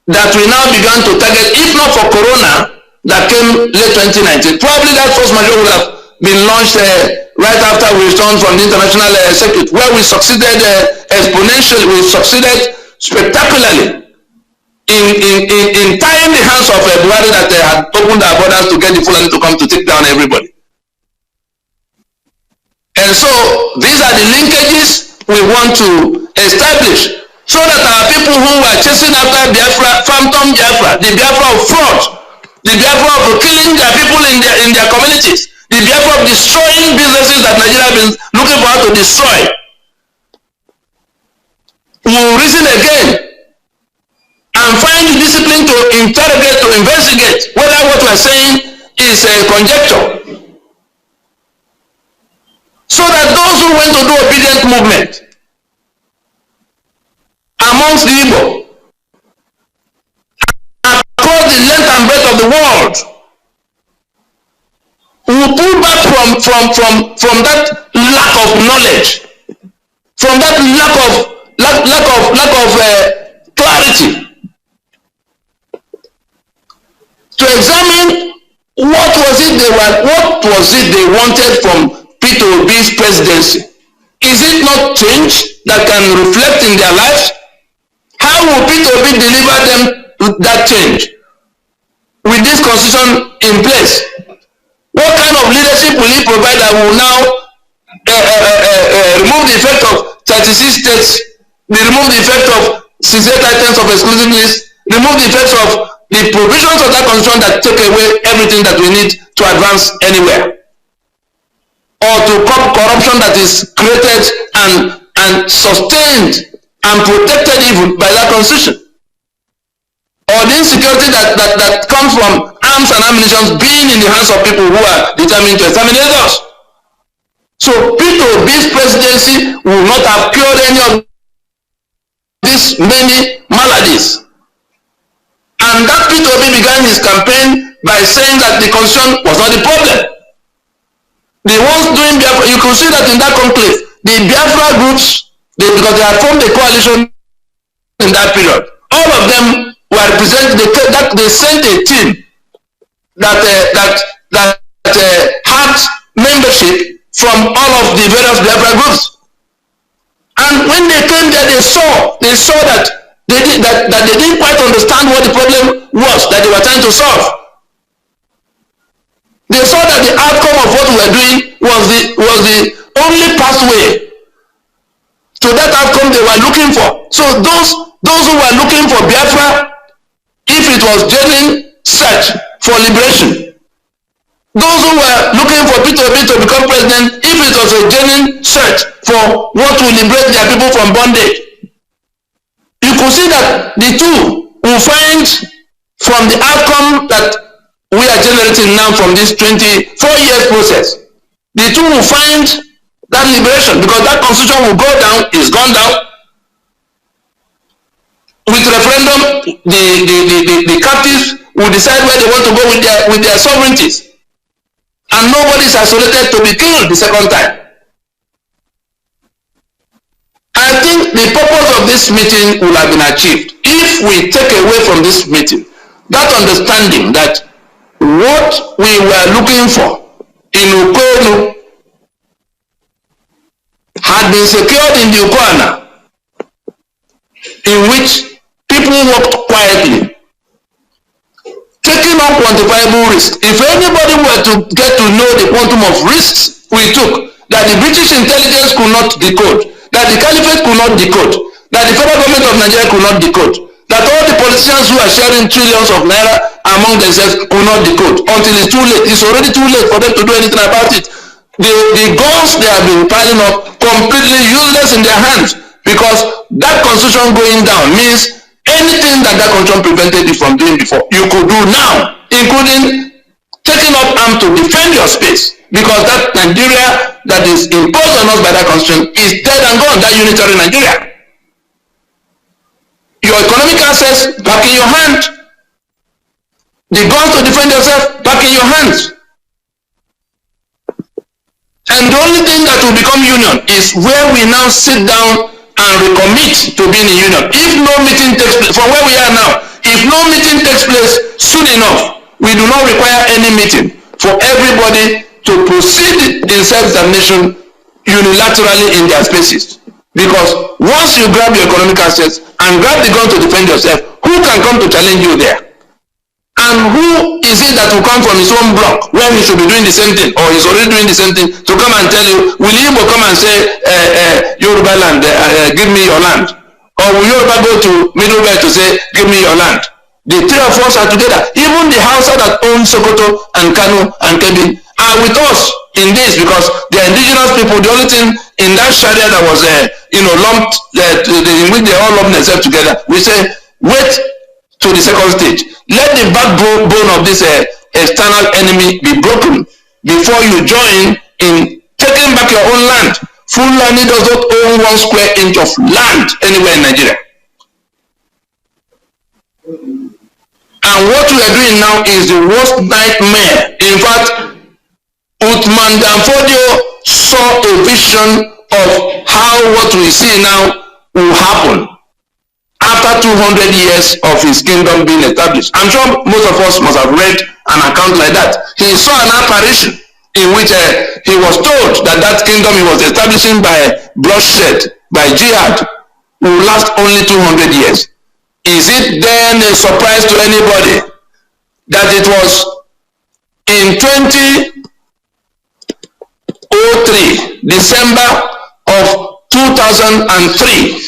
that we now began to target, if not for Corona that came late 2019, probably that force majeure would have been launched right after we returned from the international circuit, where we succeeded exponentially, we succeeded spectacularly in tying the hands of Buhari that had opened our borders to get the Fulani to come to take down everybody. And so these are the linkages we want to establish, so that our people who are chasing after Biafra, phantom Biafra, the Biafra of fraud, the Biafra of killing their people in their communities, the Biafra of destroying businesses that Nigeria has been looking for how to destroy, will reason again and find the discipline to interrogate, to investigate whether what we are saying is a conjecture. So that those who went to do obedient movement amongst the Igbo across the length and breadth of the world will pull back from that lack of knowledge, from that lack of clarity, to examine what was it they wanted from Peter Obi's presidency. Is it not change that can reflect in their lives? How will Peter Obi deliver them that change with this constitution in place? What kind of leadership will he provide that will now remove the effect of 36 states, remove the effect of 68 items of exclusive list, remove the effects of the provisions of that constitution that take away everything that we need to advance anywhere, or to curb corruption that is created and sustained and protected even by that constitution, or the insecurity that comes from arms and ammunition being in the hands of people who are determined to exterminate us. So Peter Obi's presidency will not have cured any of these many maladies. And that Peter Obi began his campaign by saying that the constitution was not the problem. The ones doing Biafra, you could see that in that conclave, the Biafra groups, because they had formed a coalition in that period, all of them were represented. They sent a team that had membership from all of the various Biafra groups. And when they came there, they saw that they didn't quite understand what the problem was that they were trying to solve. They saw that the outcome of what we were doing was the only pathway to that outcome they were looking for. So those who were looking for Biafra, if it was genuine search for liberation, those who were looking for Peter Obi to become president, if it was a genuine search for what will liberate their people from bondage, you could see that the two will find from the outcome that we are generating now from this 24 years process, the two will find that liberation, because that constitution will go down, is gone down. With referendum, the captives will decide where they want to go with their sovereignties, and nobody is isolated to be killed the second time. I think the purpose of this meeting will have been achieved if we take away from this meeting that understanding that what we were looking for in Ukonu had been secured in the Ukwana, in which people worked quietly, taking on quantifiable risks. If anybody were to get to know the quantum of risks we took, that the British intelligence could not decode, that the Caliphate could not decode, that the federal government of Nigeria could not decode, that all the politicians who are sharing trillions of naira among themselves could not decode until it's too late. It's already too late for them to do anything about it. the guns they have been piling up completely useless in their hands, because that constitution going down means anything that constitution prevented you from doing before, you could do now, including taking up arms to defend your space, because that Nigeria that is imposed on us by that constitution is dead and gone, that unitary Nigeria. Your economic access back in your hand, the guns to defend yourself back in your hands. And the only thing that will become union is where we now sit down and recommit to being a union. If no meeting takes place, from where we are now, if no meeting takes place soon enough, we do not require any meeting for everybody to proceed in self-determination unilaterally in their spaces. Because once you grab your economic access and grab the gun to defend yourself, who can come to challenge you there? And who is it that will come from his own block when he should be doing the same thing, or he's already doing the same thing, to come and tell you, will Igbo come and say, Yoruba land, give me your land? Or will Yoruba go to Middle Belt to say, give me your land? The three of us are together. Even the Hausa that owns Sokoto and Kano and Kebbi are with us in this, because they are indigenous people. The only thing in that Sharia that was, lumped, in which they all lump themselves together, we say, wait to the second stage. Let the backbone of this external enemy be broken before you join in taking back your own land. Fulani does not own 1 square inch of land anywhere in Nigeria. And what we are doing now is the worst nightmare. In fact, Uthman Danfodio saw a vision of how what we see now will happen after 200 years of his kingdom being established. I'm sure most of us must have read an account like that. He saw an apparition in which he was told that that kingdom he was establishing by bloodshed, by jihad, will last only 200 years. Is it then a surprise to anybody that it was in 2003, December of 2003,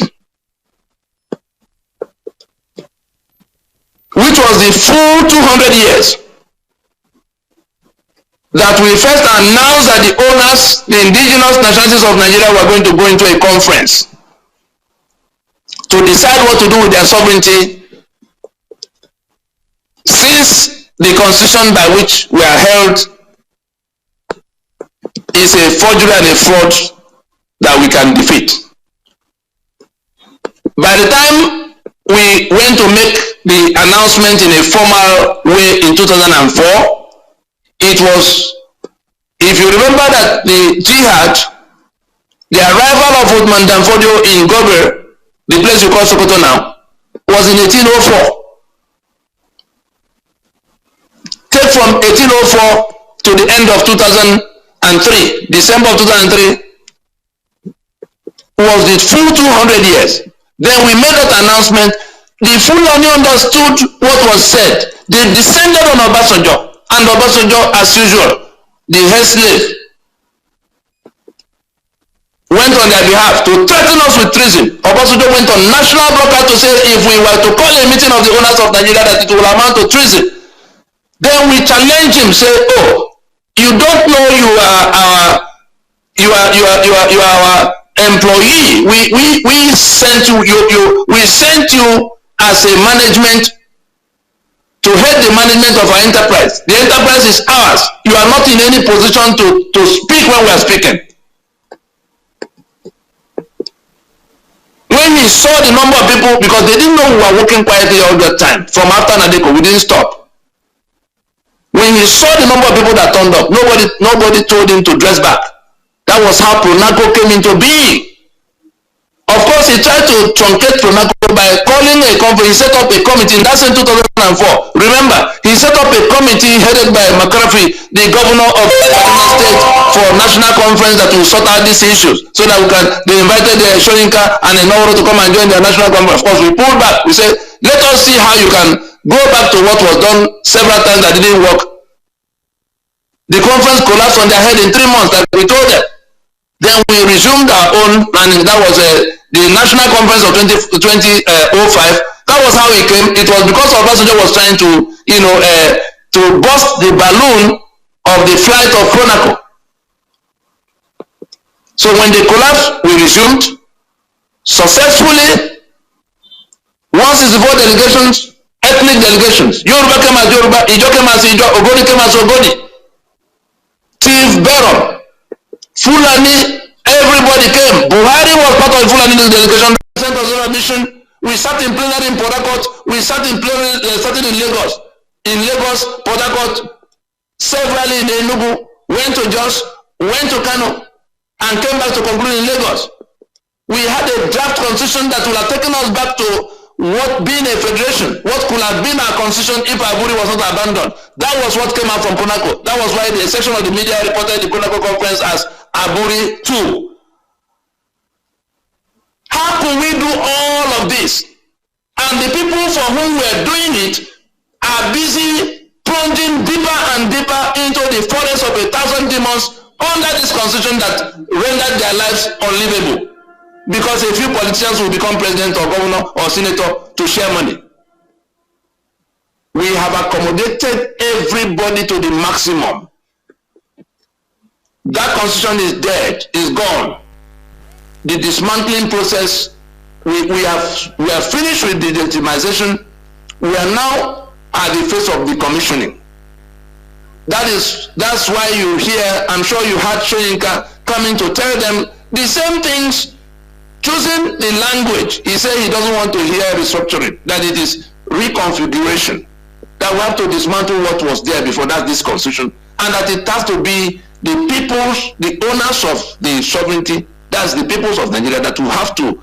which was the full 200 years, that we first announced that the owners, the indigenous nationalities of Nigeria, were going to go into a conference to decide what to do with their sovereignty, since the constitution by which we are held is a forgery and a fraud that we can defeat. By the time we went to make the announcement in a formal way in 2004, it was, if you remember that the jihad, the arrival of Uthman Danfodio in Gobe, the place you call Sokoto now, was in 1804. Take from 1804 to the end of 2003, December of 2003, was the full 200 years. Then we made that announcement. The Fulani understood what was said. They descended on Obasanjo, and Obasanjo, as usual, the head slave, went on their behalf to threaten us with treason. Obasanjo went on national broadcast to say if we were to call a meeting of the owners of Nigeria that it will amount to treason. Then we challenge him, say, oh, you don't know you are our employee. We sent you, we sent you as a management to head the management of our enterprise. The enterprise is ours. You are not in any position to speak when we are speaking. When he saw the number of people, because they didn't know we were working quietly all the time, from after Nadeko, we didn't stop. When he saw the number of people that turned up, nobody told him to dress back. That was how Pronaco came into being. Of course, he tried to truncate Pronaco by calling a conference. He set up a committee in that same 2004. Remember, he set up a committee headed by McCarthy, the governor of the state, for a national conference that will sort out these issues. So that they invited Shoyinka and Enoro to come and join their national conference. Of course, we pulled back. We said, let us see how you can go back to what was done several times that didn't work. The conference collapsed on their head in 3 months, like we told them. Then we resumed our own planning. That was the national conference of 2005. That was how it came. It was because Obasanjo was trying to, to burst the balloon of the flight of Pronaco. So when they collapsed, we resumed successfully. Once it's four delegations, ethnic delegations. Yoruba came as Yoruba, Ijo came as Ijo, Ogoni came as Ogoni. Chief Baron, Fulani, everybody came. Buhari was part of the Fulani delegation. Mission. We sat in plenary in Port Harcourt. We sat in plenary in Lagos. In Lagos, Port Harcourt, severally in Enugu, went to Jos, went to Kano, and came back to conclude in Lagos. We had a draft constitution that would have taken us back to what being a federation, what could have been our constitution if Aburi was not abandoned. That was what came out from Konako. That was why the section of the media reported the Konako conference as Aburi 2. How can we do all of this? And the people for whom we are doing it are busy plunging deeper and deeper into the forest of 1,000 demons under this constitution that rendered their lives unlivable. Because a few politicians will become president or governor or senator to share money. We have accommodated everybody to the maximum. That constitution is dead, is gone. The dismantling process, we have finished with the legitimization. We are now at the phase of decommissioning. That's why you hear, I'm sure you heard Shoyinka coming to tell them the same things, choosing the language. He said he doesn't want to hear restructuring, that it is reconfiguration, that we have to dismantle what was there before, that's this constitution, and that it has to be the peoples, the owners of the sovereignty, that's the peoples of Nigeria, that will have to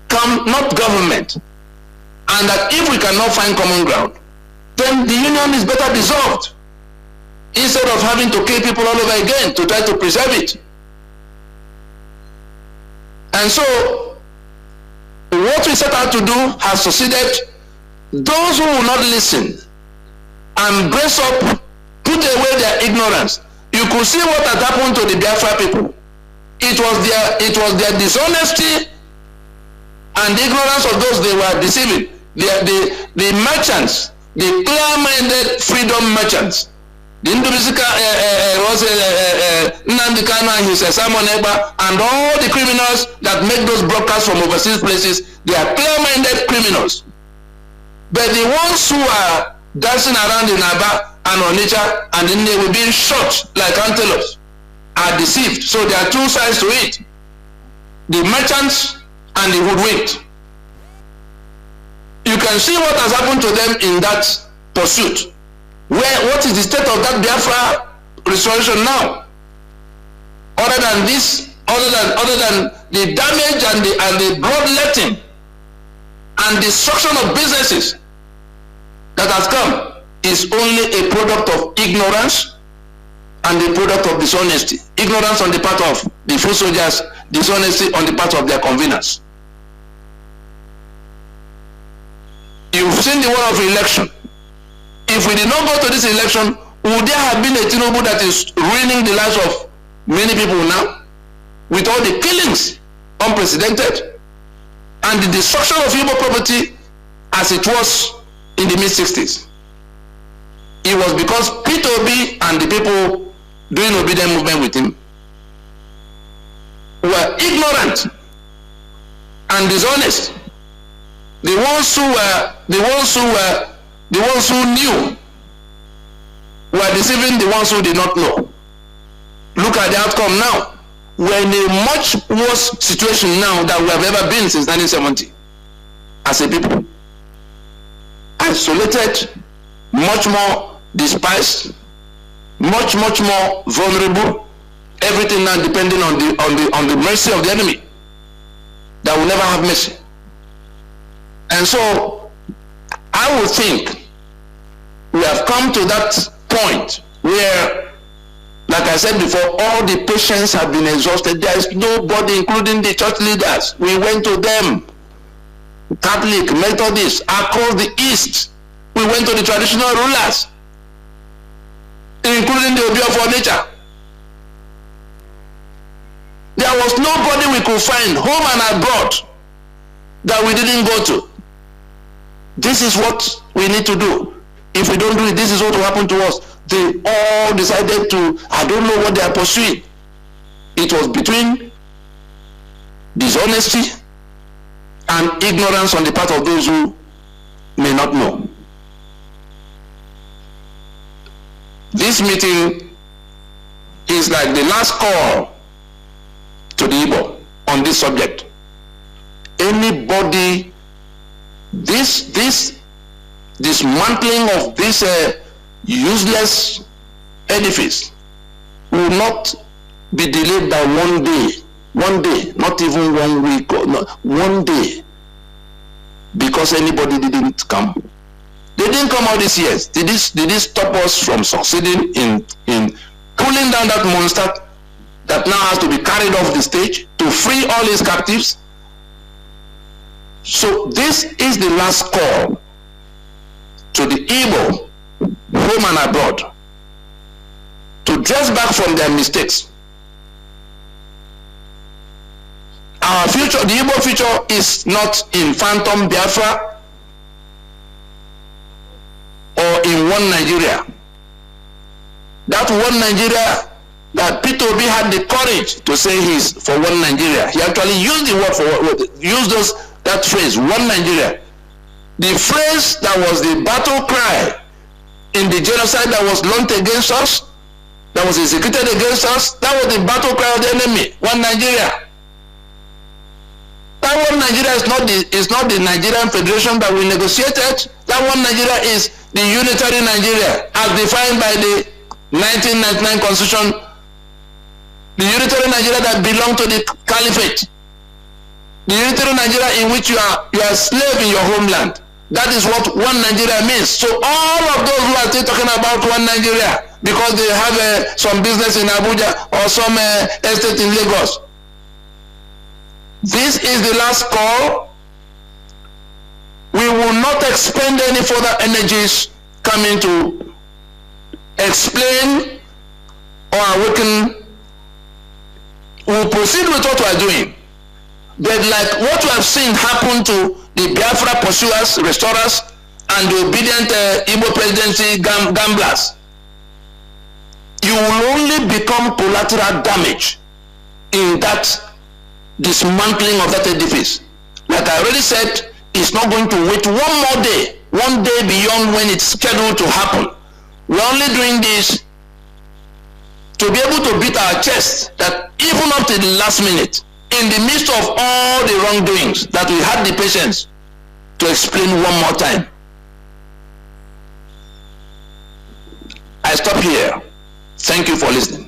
come, not government. And that if we cannot find common ground, then the union is better dissolved, instead of having to kill people all over again to try to preserve it. And so, what we set out to do has succeeded. Those who will not listen and brace up, put away their ignorance. You could see what had happened to the Biafra people. It was their dishonesty and the ignorance of those they were deceiving. The merchants, the clear-minded freedom merchants, the Indubisika Nnamdi Kanu and his Simon Eba, and all the criminals that make those broadcasts from overseas places, they are clear-minded criminals. But the ones who are dancing around in Aba and Onitsha, and then they will be shot like antelopes, are deceived. So there are two sides to it: the merchants and the hoodwinked. You can see what has happened to them in that pursuit. What is the state of that Biafra restoration now? Other than this, other than the damage and the bloodletting and destruction of businesses that has come, is only a product of ignorance and a product of dishonesty. Ignorance on the part of the foot soldiers, dishonesty on the part of their conveners. You've seen the one of election. If we did not go to this election, would there have been a Tinubu that is ruining the lives of many people now? With all the killings, unprecedented, and the destruction of Igbo property as it was in the mid-60s. It was because Peter Obi and the people doing obedient movement with him were ignorant and dishonest. The ones who knew were deceiving the ones who did not know. Look at the outcome now. We're in a much worse situation now than we have ever been since 1970 as a people. Isolated, much more despised, much more vulnerable. Everything now depending on the mercy of the enemy that will never have mercy. And so I would think we have come to that point where, like I said before, all the patients have been exhausted. There is nobody, including the church leaders. We went to them, Catholic, Methodist, across the East. We went to the traditional rulers, including the Obi of Onitsha. There was nobody we could find, home and abroad, that we didn't go to. This is what we need to do. If we don't do it, this is what will happen to us. They all decided to, I don't know what they are pursuing. It was between dishonesty, and ignorance on the part of those who may not know. This meeting is like the last call to the Igbo on this subject. Anybody, this dismantling of this useless edifice will not be delayed by one day, not even 1 week, or not, 1 day, because anybody didn't come. They didn't come all these years. Did this stop us from succeeding in pulling down that monster that now has to be carried off the stage to free all his captives? So this is the last call to the Igbo, home and abroad, to dress back from their mistakes. Our future, the Igbo future, is not in phantom Biafra or in one Nigeria. That one Nigeria that Peter Obi had the courage to say he's for one Nigeria. He actually used the word that phrase, one Nigeria. The phrase that was the battle cry in the genocide that was launched against us, that was executed against us, that was the battle cry of the enemy, one Nigeria. That one Nigeria is not the Nigerian Federation that we negotiated. That one Nigeria is the unitary Nigeria as defined by the 1999 Constitution, the unitary Nigeria that belonged to the Caliphate, the unitary Nigeria in which you are a slave in your homeland. That is what one Nigeria means. So all of those who are still talking about one Nigeria because they have some business in Abuja or some estate in Lagos, this is the last call. We will not expend any further energies coming to explain or awaken. We will proceed with what we are doing. But like what we have seen happen to the Biafra pursuers, restorers, and the obedient Igbo presidency gamblers, you will only become collateral damage in that dismantling of that edifice. Like I already said, it's not going to wait one day beyond when it's scheduled to happen. We're only doing this to be able to beat our chest that even up to the last minute, in the midst of all the wrongdoings, that we had the patience to explain one more time. I stop here. Thank you for listening.